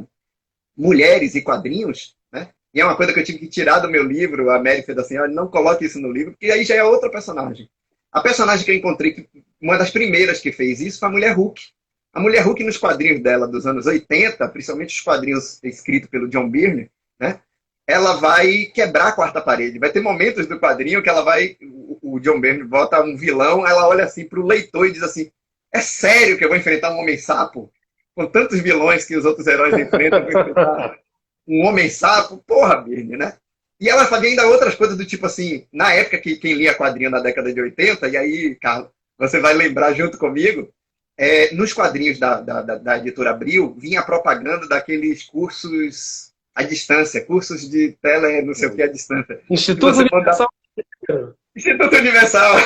mulheres e quadrinhos, né, e é uma coisa que eu tive que tirar do meu livro, a Mary fez assim, não coloque isso no livro, porque aí já é outra personagem. A personagem que eu encontrei, uma das primeiras que fez isso, foi a Mulher Hulk. A Mulher Hulk, nos quadrinhos dela dos anos 80, principalmente os quadrinhos escritos pelo John Byrne, né, ela vai quebrar a quarta parede. Vai ter momentos do quadrinho que ela vai... O John Byrne bota um vilão, ela olha assim para o leitor e diz assim, é sério que eu vou enfrentar um homem-sapo? Com tantos vilões que os outros heróis enfrentam, eu vou enfrentar um homem-sapo? Porra, Byrne, né? E ela fazia ainda outras coisas do tipo assim, na época que quem lia quadrinho na década de 80, e aí, Carlos, você vai lembrar junto comigo, nos quadrinhos da editora Abril, vinha a propaganda daqueles cursos à distância, cursos de tele, não sei o que, à distância. Instituto Universal. Instituto Universal.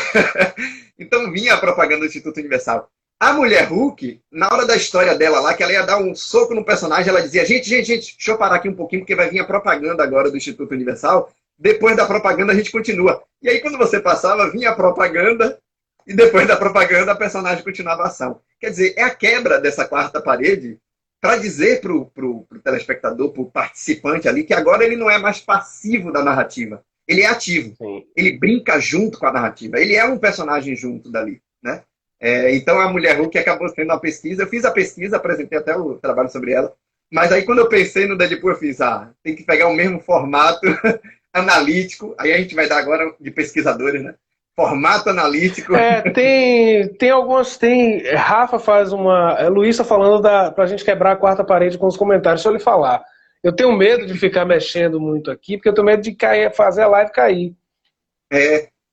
Então vinha a propaganda do Instituto Universal. A Mulher Hulk, na hora da história dela lá, que ela ia dar um soco no personagem, ela dizia, gente, deixa eu parar aqui um pouquinho, porque vai vir a propaganda agora do Instituto Universal. Depois da propaganda a gente continua. E aí quando você passava, vinha a propaganda, e depois da propaganda a personagem continuava a ação. Quer dizer, é a quebra dessa quarta parede para dizer para o telespectador, para o participante ali, que agora ele não é mais passivo da narrativa. Ele é ativo. Sim. Ele brinca junto com a narrativa. Ele é um personagem junto dali, né? Então a Mulher Hulk acabou sendo uma pesquisa. Eu fiz a pesquisa, apresentei até o trabalho sobre ela. Mas aí quando eu pensei no Deadpool, eu fiz, tem que pegar o mesmo formato analítico. Aí a gente vai dar agora de pesquisadores, né? Formato analítico. Tem algumas. Rafa faz uma. Luiz está falando pra gente quebrar a quarta parede com os comentários. Deixa eu lhe falar. Eu tenho medo de ficar mexendo muito aqui, porque eu tenho medo de cair, fazer a live cair.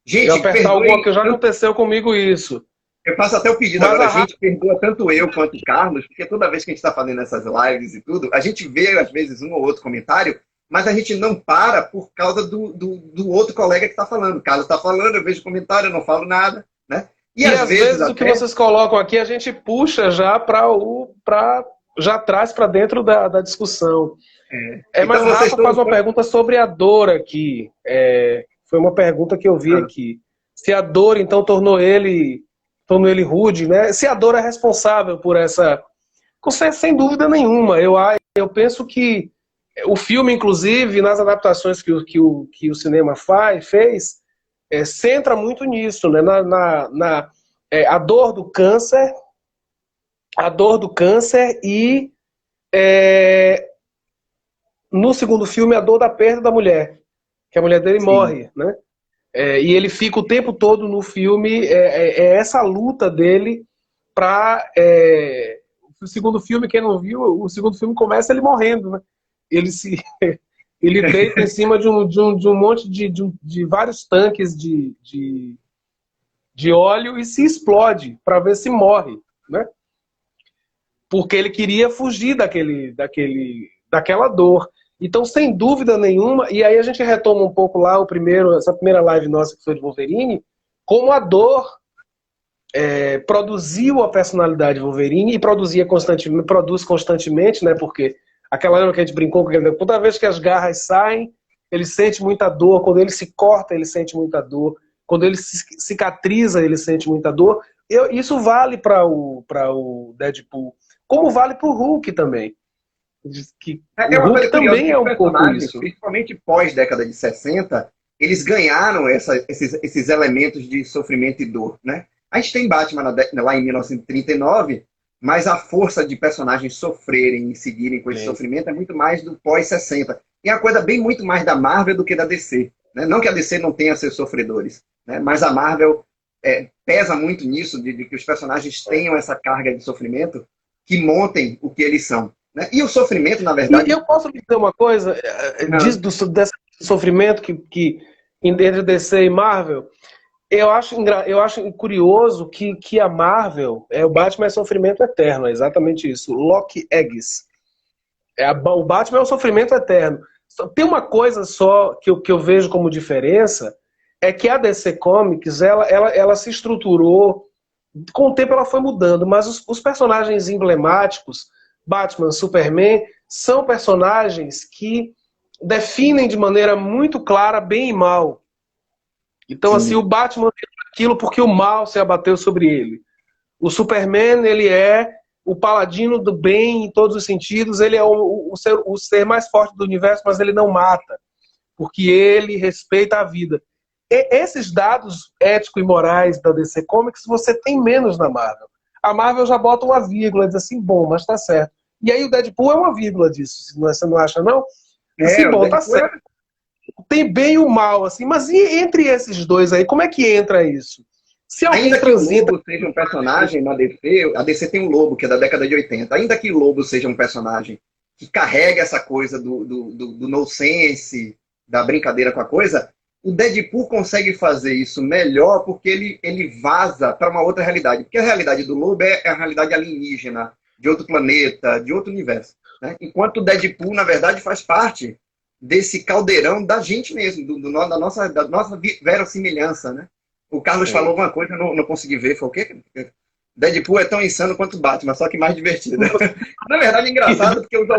Gente, eu apertar alguma, que já aconteceu comigo isso. Eu faço até o pedido agora, a gente perdoa tanto eu quanto o Carlos, porque toda vez que a gente está fazendo essas lives e tudo, a gente vê, às vezes, um ou outro comentário, mas a gente não para por causa do outro colega que está falando. O Carlos está falando, eu vejo comentário, eu não falo nada, né? E às vezes o que vocês colocam aqui, a gente puxa já já traz para dentro da discussão. Mas então, Rafa faz uma pergunta sobre a dor aqui. Foi uma pergunta que eu vi aqui. Se a dor, então, tornou ele rude, né? Se a dor é responsável por essa... Sem dúvida nenhuma. Eu penso que o filme, inclusive, nas adaptações que o cinema fez, centra muito nisso, né? A dor do câncer e no segundo filme a dor da perda da mulher, que a mulher dele morre, né? E ele fica o tempo todo no filme, essa luta dele para... o segundo filme, quem não viu, o segundo filme começa ele morrendo, né? Ele deita em cima de um monte de vários tanques de óleo e se explode para ver se morre, né? Porque ele queria fugir daquela dor. Então, sem dúvida nenhuma, e aí a gente retoma um pouco lá essa primeira live nossa que foi de Wolverine, como a dor produziu a personalidade de Wolverine e produz constantemente, né? Porque aquela lembra que a gente brincou com ele, toda vez que as garras saem, ele sente muita dor, quando ele se corta, ele sente muita dor, quando ele cicatriza, ele sente muita dor. Isso vale para o Deadpool, como vale para o Hulk também. O Hulk também é um pouco isso. Principalmente pós-década de 60, eles ganharam esses elementos de sofrimento e dor, né? A gente tem Batman lá em 1939, mas a força de personagens sofrerem e seguirem com esse sofrimento é muito mais do pós-60. E é uma coisa bem muito mais da Marvel do que da DC. Né? Não que a DC não tenha seus sofredores, né? Mas a Marvel pesa muito nisso, de que os personagens tenham essa carga de sofrimento, que montem o que eles são. Né? E o sofrimento, na E verdade... eu posso lhe dizer uma coisa, Não. desse sofrimento que entre DC e Marvel, eu acho curioso que a Marvel, o Batman é sofrimento eterno, é exatamente isso. Lock Eggs. O Batman é um sofrimento eterno. Tem uma coisa só que eu vejo como diferença, é que a DC Comics, ela se estruturou, com o tempo ela foi mudando, mas os personagens emblemáticos, Batman, Superman, são personagens que definem de maneira muito clara bem e mal. Então, assim, o Sim. Batman é aquilo porque o mal se abateu sobre ele. O Superman, ele é o paladino do bem em todos os sentidos, ele é o ser mais forte do universo, mas ele não mata, porque ele respeita a vida. E esses dados éticos e morais da DC Comics você tem menos na Marvel. A Marvel já bota uma vírgula, diz assim, bom, mas tá certo. E aí o Deadpool é uma vírgula disso, você não acha, não? Diz assim, O bom, tá Deadpool certo. Tem bem e o mal, assim, mas e entre esses dois aí, como é que entra isso? Se alguém Ainda que o transita... Lobo seja um personagem na DC, a DC tem um Lobo, que é da década de 80. Ainda que o Lobo seja um personagem que carrega essa coisa do nonsense, da brincadeira com a coisa, o Deadpool consegue fazer isso melhor porque ele vaza para uma outra realidade. Porque a realidade do Lobo é a realidade alienígena, de outro planeta, de outro universo. Né? Enquanto o Deadpool, na verdade, faz parte desse caldeirão da gente mesmo, da nossa verossimilhança, né? O Carlos falou alguma coisa, eu não consegui ver. Foi o quê? Deadpool é tão insano quanto Batman, só que mais divertido. Na verdade, é engraçado porque os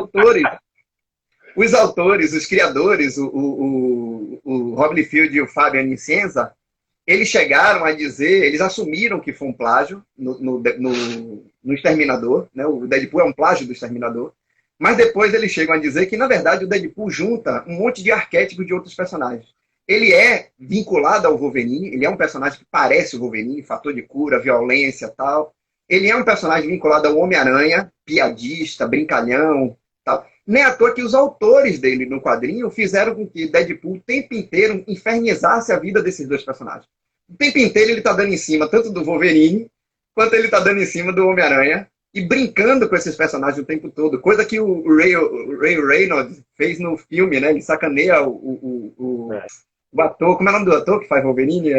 autores, os criadores, o Rob Liefeld e o Fabian Nicieza, eles chegaram a dizer, eles assumiram que foi um plágio no Exterminador, né? O Deadpool é um plágio do Exterminador, mas depois eles chegam a dizer que, na verdade, o Deadpool junta um monte de arquétipos de outros personagens. Ele é vinculado ao Wolverine, ele é um personagem que parece o Wolverine, fator de cura, violência e tal. Ele é um personagem vinculado ao Homem-Aranha, piadista, brincalhão, tal. Nem à toa que os autores dele no quadrinho fizeram com que Deadpool o tempo inteiro infernizasse a vida desses dois personagens. O tempo inteiro ele está dando em cima tanto do Wolverine, quanto ele está dando em cima do Homem-Aranha, e brincando com esses personagens o tempo todo. Coisa que o Ray Reynolds fez no filme, né? Ele sacaneia o ator, como é o nome do ator que faz Wolverine?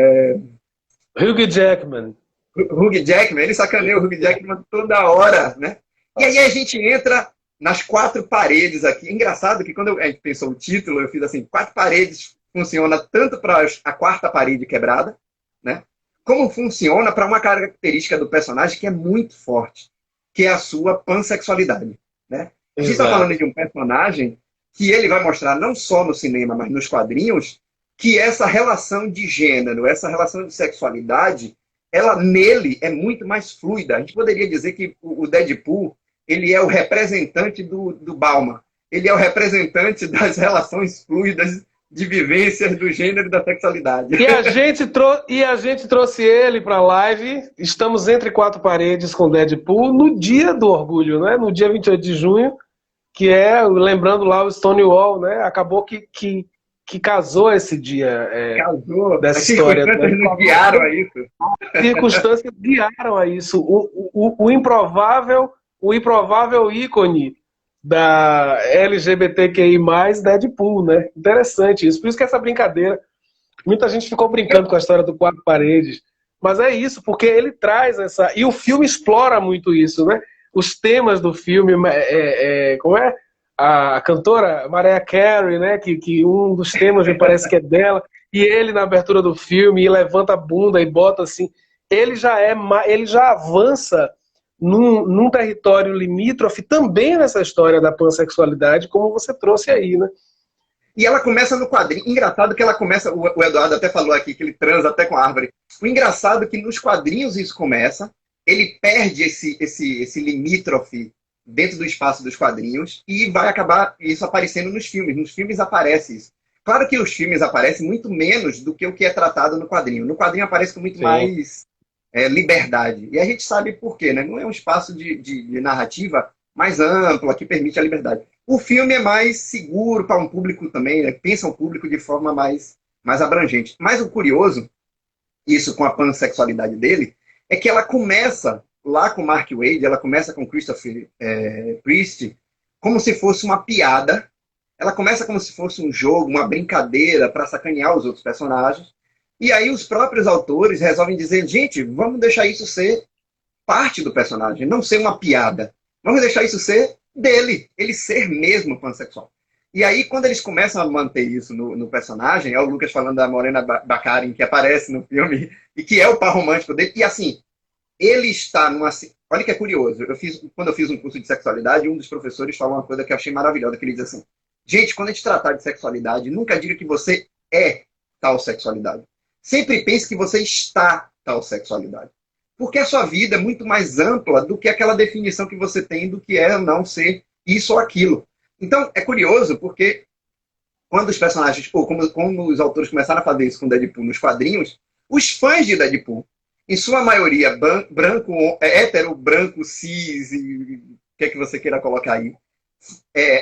Hugh Jackman. Hugh Jackman, ele sacaneia o Hugh Jackman toda hora, né? E aí a gente entra nas quatro paredes aqui. Engraçado que quando a gente pensou o título, eu fiz assim, quatro paredes funciona tanto para a quarta parede quebrada, né? Como funciona para uma característica do personagem que é muito forte, que é a sua pansexualidade, né? A gente está falando de um personagem que ele vai mostrar não só no cinema, mas nos quadrinhos, que essa relação de gênero, essa relação de sexualidade, ela nele é muito mais fluida. A gente poderia dizer que o Deadpool ele é o representante do Bauman. Ele é o representante das relações fluidas de vivências do gênero e da sexualidade. E a gente trouxe ele para a live. Estamos entre quatro paredes com Deadpool no dia do orgulho, né? No dia 28 de junho, que é, lembrando lá o Stonewall, né? Acabou que casou esse dia. Casou. Dessa As história. Circunstâncias nos guiaram a isso. Circunstâncias guiaram a isso. O improvável ícone da LGBTQI+, Deadpool, né? Interessante isso. Por isso que essa brincadeira, muita gente ficou brincando com a história do quatro paredes, mas é isso, porque ele traz essa... E o filme explora muito isso, né? Os temas do filme, como é? A cantora Mariah Carey, né? Que um dos temas me parece que é dela, e ele na abertura do filme, e levanta a bunda e bota assim... Ele já avança num território limítrofe também nessa história da pansexualidade, como você trouxe aí, né? E ela começa no quadrinho. Engraçado que ela começa, o Eduardo até falou aqui que ele transa até com a árvore. O engraçado é que nos quadrinhos isso começa, ele perde esse limítrofe dentro do espaço dos quadrinhos e vai acabar isso aparecendo nos filmes. Nos filmes aparece isso. Claro que os filmes aparecem muito menos do que o que é tratado no quadrinho. No quadrinho aparece com muito Sim. mais liberdade. E a gente sabe por quê, né? Não é um espaço de narrativa mais amplo, que permite a liberdade. O filme é mais seguro para um público também, né? Pensa o público de forma mais abrangente. Mas o curioso, isso com a pansexualidade dele, é que ela começa lá com Mark Waid, ela começa com Christopher Priest, como se fosse uma piada. Ela começa como se fosse um jogo, uma brincadeira para sacanear os outros personagens. E aí os próprios autores resolvem dizer, gente, vamos deixar isso ser parte do personagem, não ser uma piada. Vamos deixar isso ser dele, ele ser mesmo pansexual. E aí, quando eles começam a manter isso no personagem, é o Lucas falando da Morena Baccarin, que aparece no filme, e que é o par romântico dele, e assim, ele está numa... Olha que é curioso, quando eu fiz um curso de sexualidade, um dos professores falou uma coisa que eu achei maravilhosa, que ele diz assim, gente, quando a gente tratar de sexualidade, nunca diga que você é tal sexualidade. Sempre pense que você está tal sexualidade. Porque a sua vida é muito mais ampla do que aquela definição que você tem do que é ou não ser isso ou aquilo. Então, é curioso, porque quando os personagens, ou como os autores começaram a fazer isso com Deadpool nos quadrinhos, os fãs de Deadpool, em sua maioria branco, hétero, branco, cis, e o que é que você queira colocar aí,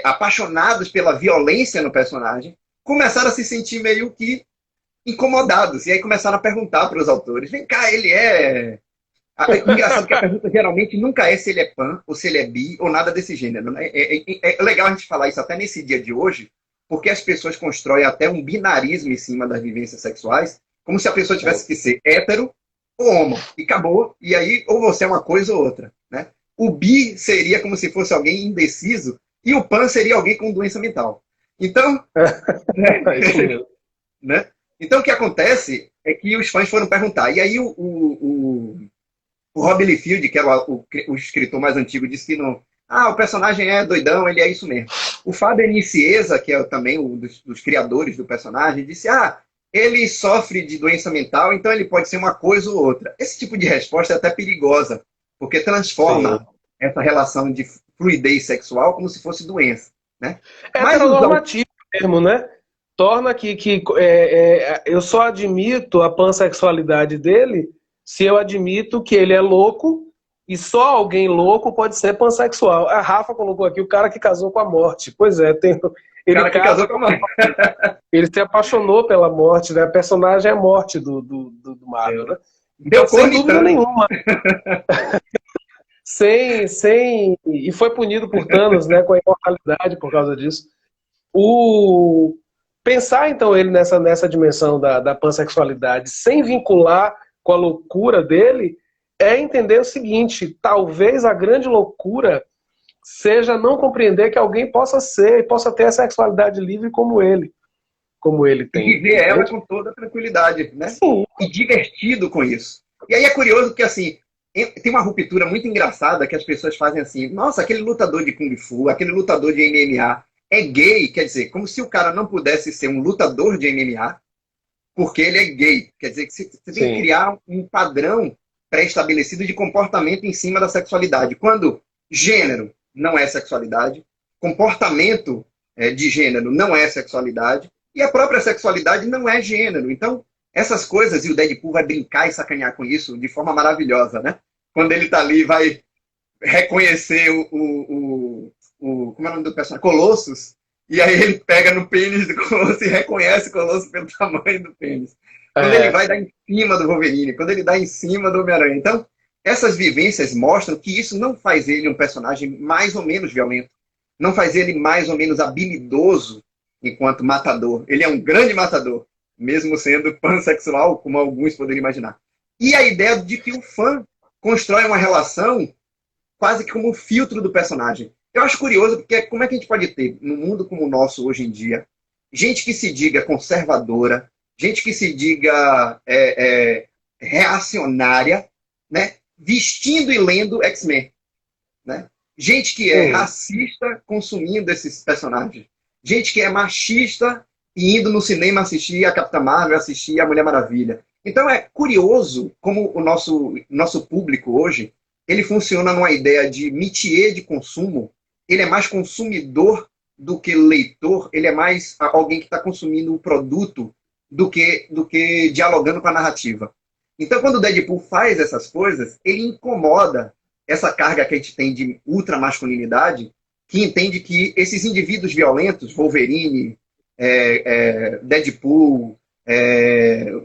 apaixonados pela violência no personagem, começaram a se sentir meio que incomodados. E aí começaram a perguntar para os autores, vem cá, ele é... Engraçado que a pergunta geralmente nunca é se ele é pan, ou se ele é bi, ou nada desse gênero. Né? É legal a gente falar isso até nesse dia de hoje, porque as pessoas constroem até um binarismo em cima das vivências sexuais, como se a pessoa tivesse que ser hétero ou homo. E acabou. E aí, ou você é uma coisa ou outra. Né? O bi seria como se fosse alguém indeciso, e o pan seria alguém com doença mental. Então, né? Então o que acontece é que os fãs foram perguntar. E aí o Rob Liefeld, que era o escritor mais antigo, disse que não. O personagem é doidão, ele é isso mesmo. O Faber Nicieza, que é também um dos criadores do personagem, disse: ele sofre de doença mental, então ele pode ser uma coisa ou outra. Esse tipo de resposta é até perigosa, porque transforma essa relação de fluidez sexual como se fosse doença. Né? É heteronormativo mesmo, né? Torna que eu só admito a pansexualidade dele se eu admito que ele é louco e só alguém louco pode ser pansexual. A Rafa colocou aqui o cara que casou com a morte. Pois é, ele casou com a morte. Ele se apaixonou pela morte, né? A personagem é a morte do Marvel, né? Então, sem dúvida nenhuma. E foi punido por Thanos, né? Com a imortalidade por causa disso. Pensar, então, ele nessa dimensão da pansexualidade sem vincular com a loucura dele, é entender o seguinte, talvez a grande loucura seja não compreender que alguém possa ter a sexualidade livre como ele tem. E viver ela com toda tranquilidade, né? Sim. E divertido com isso. E aí é curioso que, assim, tem uma ruptura muito engraçada que as pessoas fazem assim, nossa, aquele lutador de Kung Fu, aquele lutador de MMA é gay, quer dizer, como se o cara não pudesse ser um lutador de MMA, porque ele é gay. Quer dizer que você tem que criar um padrão pré-estabelecido de comportamento em cima da sexualidade. Quando gênero não é sexualidade, comportamento de gênero não é sexualidade, e a própria sexualidade não é gênero. Então, essas coisas, e o Deadpool vai brincar e sacanear com isso de forma maravilhosa, né? Quando ele tá ali, vai reconhecer como é o nome do personagem? Colossus. E aí ele pega no pênis do Colosso e reconhece o Colosso pelo tamanho do pênis. Quando ele vai dar em cima do Wolverine, quando ele dá em cima do Homem-Aranha. Então, essas vivências mostram que isso não faz ele um personagem mais ou menos violento. Não faz ele mais ou menos habilidoso enquanto matador. Ele é um grande matador, mesmo sendo pansexual, como alguns poderiam imaginar. E a ideia de que o fã constrói uma relação quase que como um filtro do personagem. Eu acho curioso, porque como é que a gente pode ter, num mundo como o nosso hoje em dia, gente que se diga conservadora, gente que se diga reacionária, né, vestindo e lendo X-Men. Né? Gente que é racista consumindo esses personagens. Gente que é machista e indo no cinema assistir a Capitã Marvel, assistir a Mulher Maravilha. Então é curioso como o nosso público hoje, ele funciona numa ideia de métier de consumo. Ele é mais consumidor do que leitor, ele é mais alguém que está consumindo o produto do que dialogando com a narrativa. Então, quando o Deadpool faz essas coisas, ele incomoda essa carga que a gente tem de ultramasculinidade, que entende que esses indivíduos violentos, Wolverine, Deadpool,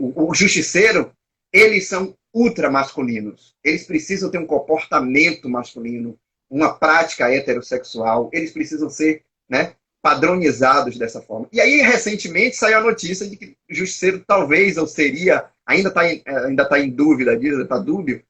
o Justiceiro, eles são ultra masculinos. Eles precisam ter um comportamento masculino, uma prática heterossexual. Eles precisam ser, né, padronizados dessa forma. E aí, recentemente, saiu a notícia de que Justiceiro talvez, ou seria, ainda tá em dúvida disso, está dúbio,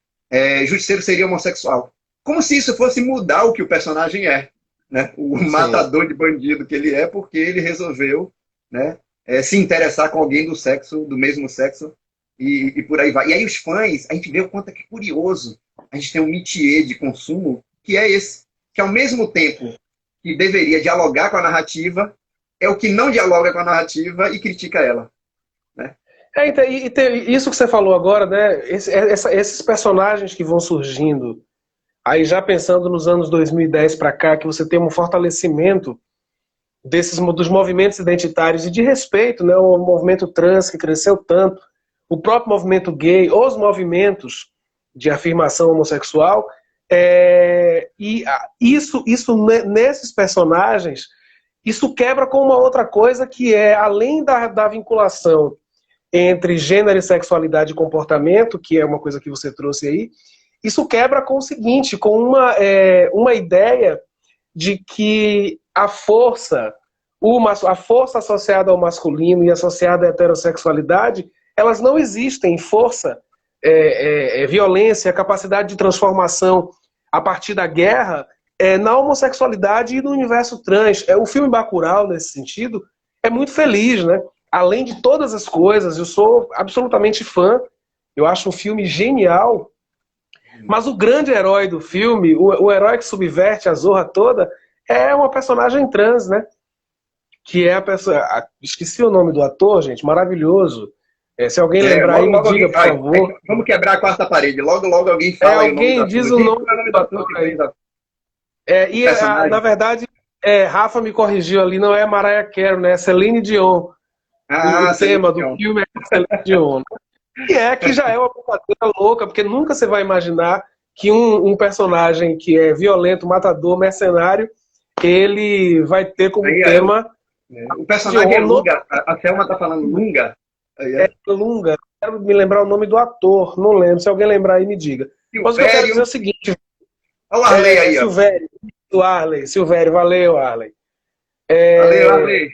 Justiceiro seria homossexual. Como se isso fosse mudar o que o personagem é, né? O Sim. matador de bandido que ele é, porque ele resolveu, né, se interessar com alguém do mesmo sexo, e por aí vai. E aí os fãs, a gente vê o quanto é que é curioso. A gente tem um métier de consumo que é esse, que ao mesmo tempo que deveria dialogar com a narrativa, é o que não dialoga com a narrativa e critica ela, né? Então, isso que você falou agora, né? Esses personagens que vão surgindo, aí já pensando nos anos 2010 para cá, que você tem um fortalecimento dos movimentos identitários e de respeito, né? O movimento trans que cresceu tanto, o próprio movimento gay, os movimentos de afirmação homossexual, nesses personagens, isso quebra com uma outra coisa que é, além da vinculação entre gênero e sexualidade e comportamento, que é uma coisa que você trouxe aí, isso quebra com o seguinte, com uma ideia de que a força associada ao masculino e associada à heterossexualidade, elas não existem. Força, violência, capacidade de transformação a partir da guerra, na homossexualidade e no universo trans. O filme Bacurau, nesse sentido, é muito feliz, né? Além de todas as coisas, eu sou absolutamente fã, eu acho um filme genial, mas o grande herói do filme, o herói que subverte a zorra toda, é uma personagem trans, né? Que é a pessoa... Esqueci o nome do ator, gente, maravilhoso. Se alguém lembrar aí, me diga, por favor. Vamos quebrar a quarta parede. Logo alguém fala aí o nome do ator. Alguém diz o nome do ator aí. Na verdade, Rafa me corrigiu ali, não é Mariah Carey, né? É Celine Dion. O tema do filme é Celine Dion. Que já é uma brincadeira louca, porque nunca você vai imaginar que um personagem que é violento, matador, mercenário, ele vai ter como tema... O personagem é Lunga, a Thelma tá falando Lunga. Lunga, quero me lembrar o nome do ator, não lembro, se alguém lembrar aí me diga. Mas o que eu quero dizer é o seguinte... Olha o Arley aí, Silvério, valeu, Arley. Valeu, Arley.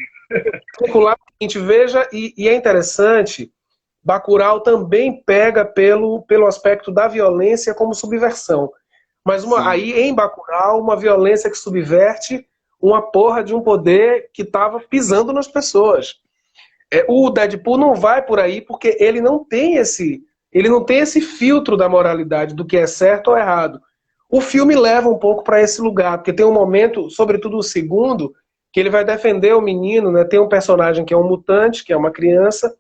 Veja, e é interessante, Bacurau também pega pelo aspecto da violência como subversão. Mas aí, em Bacurau, uma violência que subverte uma porra de um poder que estava pisando nas pessoas. O Deadpool não vai por aí porque ele não tem esse filtro da moralidade, do que é certo ou errado. O filme leva um pouco para esse lugar, porque tem um momento, sobretudo o segundo, que ele vai defender o menino, né? Tem um personagem que é um mutante, que é uma criança,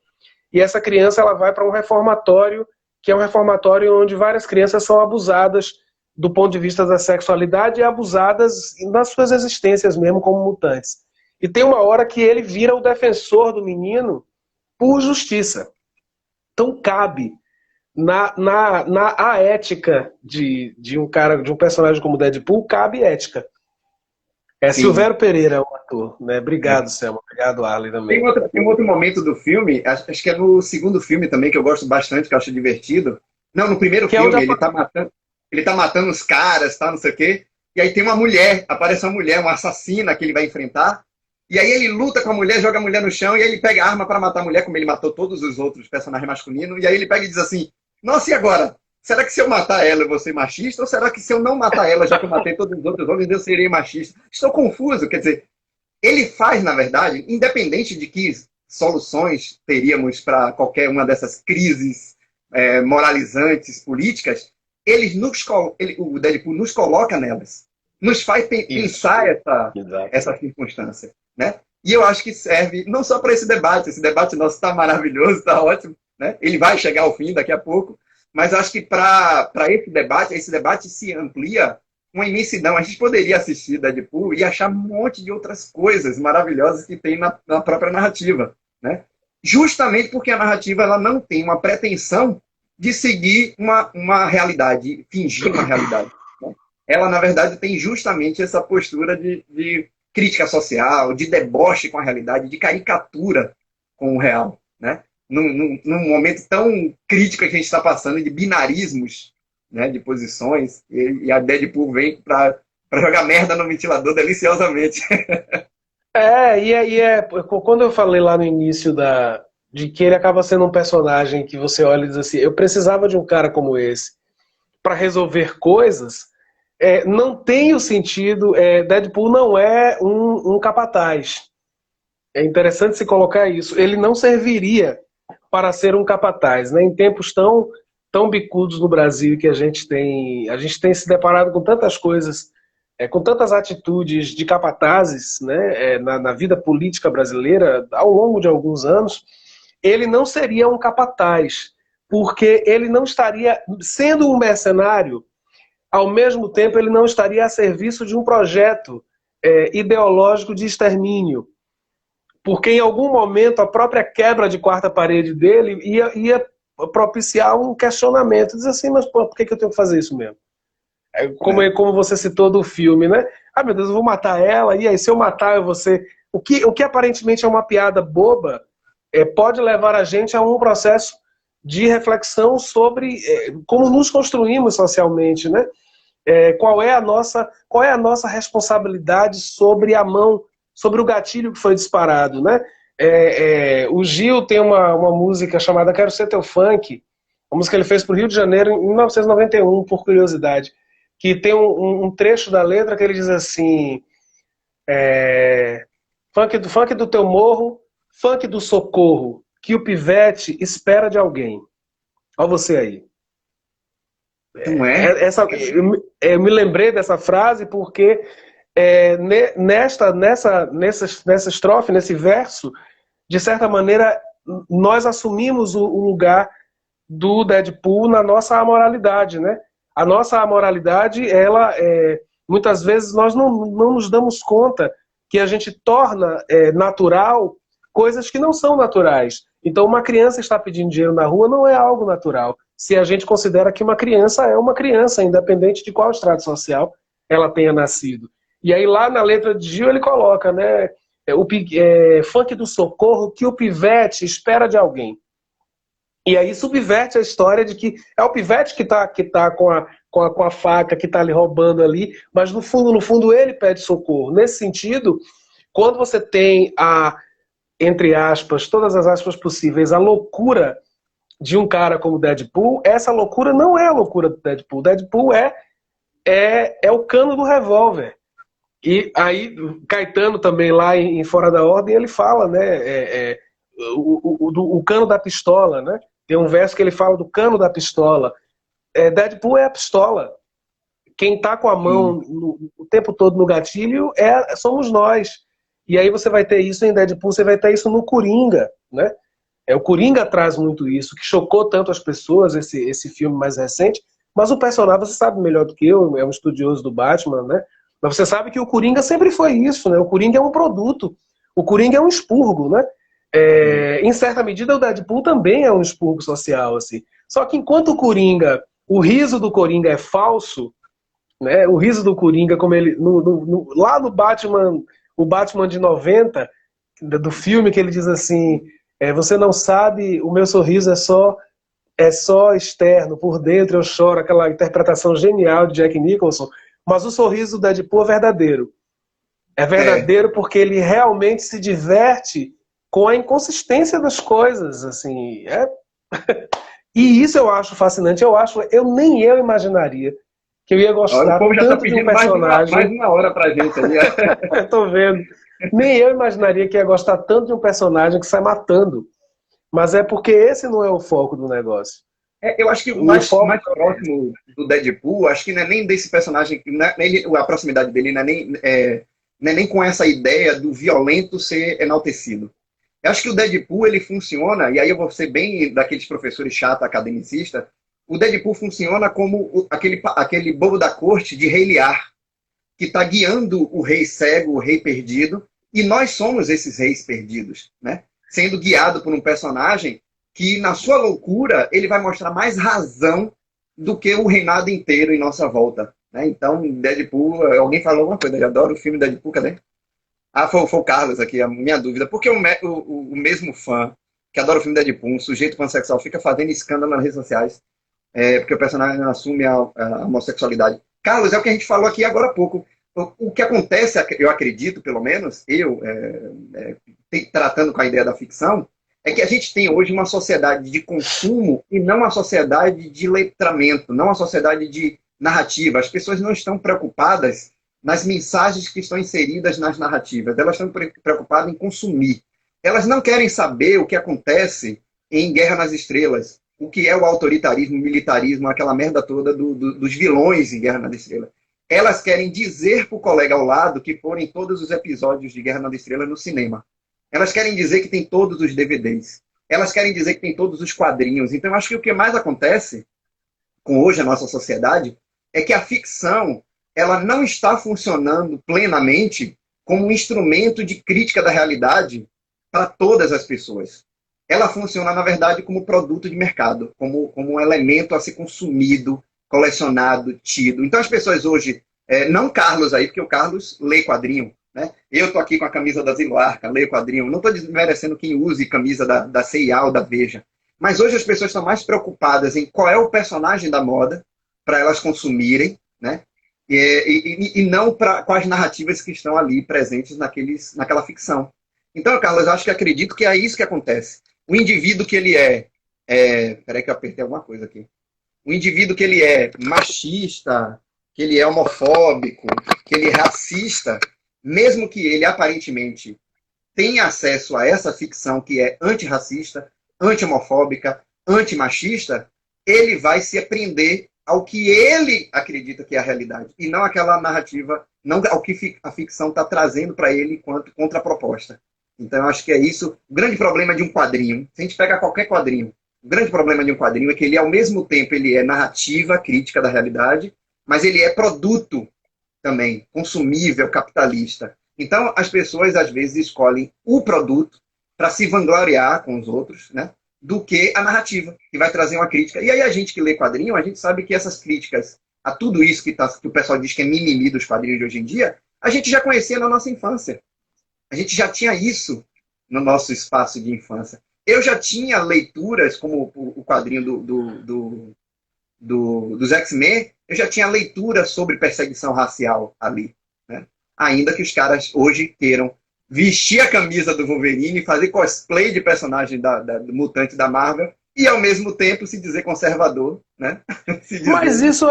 e essa criança ela vai para um reformatório, que é um reformatório onde várias crianças são abusadas do ponto de vista da sexualidade e abusadas nas suas existências mesmo como mutantes. E tem uma hora que ele vira o defensor do menino por justiça. Então cabe a ética de um personagem como Deadpool, cabe ética. Silvério Pereira, o ator, né? Obrigado, Selma. Obrigado, Arley, também. Tem um outro momento do filme, acho que é no segundo filme também, que eu gosto bastante, que eu acho divertido. Não, no primeiro filme, ele tá matando os caras, tá, não sei o quê. E aí tem uma mulher, aparece uma mulher, uma assassina que ele vai enfrentar. E aí ele luta com a mulher, joga a mulher no chão, e aí ele pega a arma para matar a mulher, como ele matou todos os outros personagens masculinos. E aí ele pega e diz assim, nossa, e agora? Será que se eu matar ela eu vou ser machista? Ou será que se eu não matar ela, já que eu matei todos os outros homens, eu serei machista? Estou confuso. Quer dizer, ele faz, na verdade, independente de que soluções teríamos para qualquer uma dessas crises moralizantes, políticas, o Deadpool nos coloca nelas. Nos faz pensar essa circunstância. Né? E eu acho que serve não só para esse debate nosso está maravilhoso, está ótimo, né? Ele vai chegar ao fim daqui a pouco, mas acho que para esse debate se amplia uma imensidão. A gente poderia assistir Deadpool e achar um monte de outras coisas maravilhosas que tem na própria narrativa, né? Justamente porque a narrativa ela não tem uma pretensão de seguir uma realidade, fingir uma realidade. Né? Ela, na verdade, tem justamente essa postura de crítica social, de deboche com a realidade, de caricatura com o real. Né? num momento tão crítico que a gente está passando, de binarismos, né, de posições, e a Deadpool vem para jogar merda no ventilador deliciosamente. Quando eu falei lá no início de que ele acaba sendo um personagem que você olha e diz assim, eu precisava de um cara como esse para resolver coisas, não tem o sentido, Deadpool não é um capataz. É interessante se colocar isso. Ele não serviria para ser um capataz, né? Em tempos tão bicudos no Brasil que a gente tem se deparado com tantas coisas, com tantas atitudes de capatazes, né, na vida política brasileira ao longo de alguns anos, ele não seria um capataz, porque ele não estaria, sendo um mercenário, ao mesmo tempo ele não estaria a serviço de um projeto ideológico de extermínio. Porque em algum momento a própria quebra de quarta parede dele ia propiciar um questionamento. Diz assim, mas pô, por que eu tenho que fazer isso mesmo? Como você citou do filme, né? Ah, meu Deus, eu vou matar ela, e aí se eu matar eu vou ser... O que aparentemente é uma piada boba, pode levar a gente a um processo de reflexão sobre como nos construímos socialmente, né? Qual é a nossa responsabilidade sobre a mão, sobre o gatilho que foi disparado, né? O Gil tem uma música chamada Quero Ser Teu Funk, uma música que ele fez para o Rio de Janeiro em 1991, por curiosidade, que tem um trecho da letra que ele diz assim, funk do teu morro, funk do socorro, que o pivete espera de alguém. Olha você aí. Não é? Eu me lembrei dessa frase porque nessa estrofe, nesse verso, de certa maneira, nós assumimos o lugar do Deadpool na nossa amoralidade, né? A nossa amoralidade, muitas vezes nós não nos damos conta que a gente torna natural coisas que não são naturais. Então, uma criança estar pedindo dinheiro na rua não é algo natural. Se a gente considera que uma criança é uma criança, independente de qual estrato social ela tenha nascido. E aí lá na letra de Gil ele coloca, né, funk do socorro que o pivete espera de alguém. E aí subverte a história de que é o pivete que tá com a faca, que está ali roubando ali, mas no fundo ele pede socorro. Nesse sentido, quando você tem entre aspas, todas as aspas possíveis, a loucura de um cara como Deadpool, essa loucura não é a loucura do Deadpool. Deadpool é o cano do revólver. E aí, Caetano também, lá em Fora da Ordem, ele fala, né, o cano da pistola, né? Tem um verso que ele fala do cano da pistola. Deadpool é a pistola. Quem está com a mão o tempo todo no gatilho somos nós. E aí você vai ter isso em Deadpool, você vai ter isso no Coringa, né? O Coringa traz muito isso, que chocou tanto as pessoas, esse filme mais recente, mas o personagem, você sabe melhor do que eu, é um estudioso do Batman, né? Mas você sabe que o Coringa sempre foi isso, né? O Coringa é um produto, o Coringa é um expurgo, né? Em certa medida, o Deadpool também é um expurgo social, assim. Só que enquanto o riso do Coringa é falso, né? O riso do Coringa, como ele lá no Batman, o Batman de 90, do filme, que ele diz assim, você não sabe, o meu sorriso é só externo, por dentro eu choro, aquela interpretação genial de Jack Nicholson, mas o sorriso do Deadpool é verdadeiro. É verdadeiro porque ele realmente se diverte com a inconsistência das coisas, assim. E isso eu acho fascinante. Nem eu imaginaria que eu ia Olha, o gostar povo já está tanto de um pedindo personagem. mais de uma hora pra gente ali. Tô vendo. Nem eu imaginaria que ia gostar tanto de um personagem que sai matando. Mas é porque esse não é o foco do negócio. Eu acho que o mais próximo do Deadpool, acho que não é nem desse personagem, nem a proximidade dele não é nem com essa ideia do violento ser enaltecido. Eu acho que o Deadpool, ele funciona, e aí eu vou ser bem daqueles professores chato academicista, o Deadpool funciona como aquele bobo da corte de Rei Lear, que está guiando o rei cego, o rei perdido, e nós somos esses reis perdidos, né? Sendo guiado por um personagem que, na sua loucura, ele vai mostrar mais razão do que o reinado inteiro em nossa volta, né? Então, Deadpool, alguém falou alguma coisa, eu adoro o filme Deadpool, cadê? Foi o Carlos aqui, a minha dúvida. Por que o mesmo fã que adora o filme Deadpool, um sujeito pansexual fica fazendo escândalo nas redes sociais, porque o personagem assume a homossexualidade. Carlos, é o que a gente falou aqui agora há pouco. O que acontece, eu acredito, pelo menos, tratando com a ideia da ficção, é que a gente tem hoje uma sociedade de consumo e não uma sociedade de letramento, não uma sociedade de narrativa. As pessoas não estão preocupadas nas mensagens que estão inseridas nas narrativas, elas estão preocupadas em consumir. Elas não querem saber o que acontece em Guerra nas Estrelas, o que é o autoritarismo, o militarismo, aquela merda toda dos vilões em Guerra nas Estrelas. Elas querem dizer para o colega ao lado que foram em todos os episódios de Guerra nas Estrelas no cinema. Elas querem dizer que tem todos os DVDs. Elas querem dizer que tem todos os quadrinhos. Então, acho que o que mais acontece com hoje a nossa sociedade é que a ficção ela não está funcionando plenamente como um instrumento de crítica da realidade para todas as pessoas. Ela funciona, na verdade, como produto de mercado, como um elemento a ser consumido, colecionado, tido. Então, as pessoas hoje, não Carlos aí, porque o Carlos lê quadrinho, né? Eu estou aqui com a camisa da Ziloarca, leio quadrinho. Não estou desmerecendo quem use camisa da C&A ou da Veja. Mas hoje as pessoas estão mais preocupadas em qual é o personagem da moda para elas consumirem, né? E não com as narrativas que estão ali presentes naquela ficção. Então, Carlos, eu acho que acredito que é isso que acontece. O indivíduo que ele peraí que eu apertei alguma coisa aqui. O indivíduo que ele é machista, que ele é homofóbico, que ele é racista, mesmo que ele aparentemente tenha acesso a essa ficção que é antirracista, anti-homofóbica, antimachista, ele vai se apreender ao que ele acredita que é a realidade, e não aquela narrativa, não ao que a ficção está trazendo para ele enquanto contraproposta. Então, eu acho que é isso. O grande problema de um quadrinho, se a gente pega qualquer quadrinho, o grande problema de um quadrinho é que ele, ao mesmo tempo, ele é narrativa, crítica da realidade, mas ele é produto também, consumível, capitalista. Então, as pessoas, às vezes, escolhem o produto para se vangloriar com os outros, né, do que a narrativa, que vai trazer uma crítica. E aí, a gente que lê quadrinho, a gente sabe que essas críticas a tudo isso que o pessoal diz que é mimimi dos quadrinhos de hoje em dia, a gente já conhecia na nossa infância. A gente já tinha isso no nosso espaço de infância. Eu já tinha leituras, como o quadrinho dos X-Men, eu já tinha leitura sobre perseguição racial ali, né? Ainda que os caras hoje queiram vestir a camisa do Wolverine, fazer cosplay de personagem do mutante da Marvel, e ao mesmo tempo se dizer conservador, né? Mas isso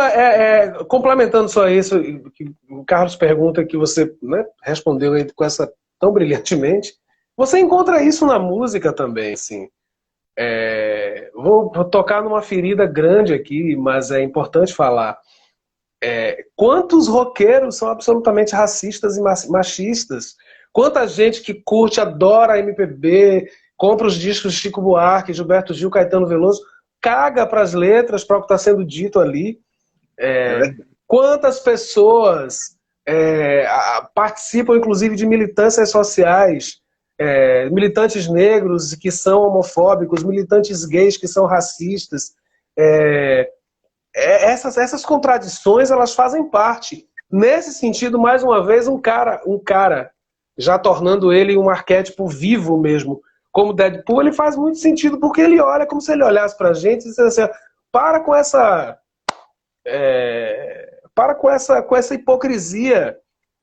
complementando só isso, que o Carlos pergunta que você, né, respondeu aí com essa tão brilhantemente, você encontra isso na música também, assim. Vou tocar numa ferida grande aqui, mas é importante falar. Quantos roqueiros são absolutamente racistas e machistas? Quanta gente que curte, adora MPB, compra os discos de Chico Buarque, Gilberto Gil, Caetano Veloso, caga para as letras, para o que está sendo dito ali. Quantas pessoas participam, inclusive, de militâncias sociais, militantes negros que são homofóbicos, militantes gays que são racistas. Essas contradições, elas fazem parte. Nesse sentido, mais uma vez, um cara, já tornando ele um arquétipo vivo mesmo, como Deadpool, ele faz muito sentido, porque ele olha como se ele olhasse pra gente e dissesse assim, para com essa hipocrisia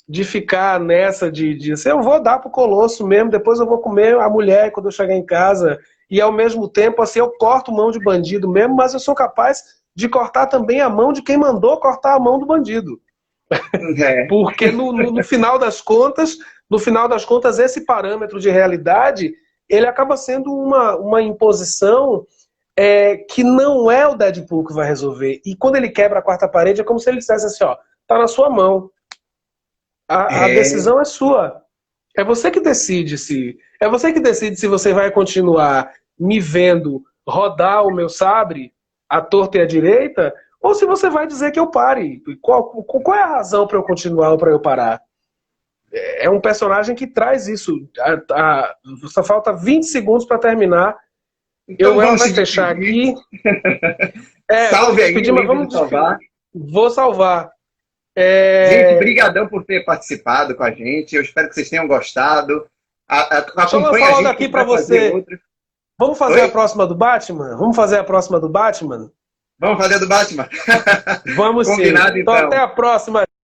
de ficar nessa de assim, eu vou dar pro Colosso mesmo, depois eu vou comer a mulher quando eu chegar em casa, e ao mesmo tempo assim, eu corto mão de bandido mesmo, mas eu sou capaz de cortar também a mão de quem mandou cortar a mão do bandido. Porque no final das contas, esse parâmetro de realidade, ele acaba sendo uma imposição que não é o Deadpool que vai resolver. E quando ele quebra a quarta parede, é como se ele dissesse assim, ó, tá na sua mão. A decisão é sua. É você que decide se você vai continuar me vendo rodar o meu sabre à torta e à direita, ou se você vai dizer que eu pare. Qual é a razão para eu continuar ou para eu parar? É um personagem que traz isso. Só falta 20 segundos para terminar. Então vamos fechar aqui. Salve aí, despedir, mas vamos salvar. Vou salvar. Gente, brigadão por ter participado com a gente. Eu espero que vocês tenham gostado. Deixa eu lançar logo aqui para você. Vamos fazer Oi? a próxima do Batman? Vamos fazer a próxima do Batman? Vamos fazer do Batman? Vamos sim. Combinado, Então então. até a próxima.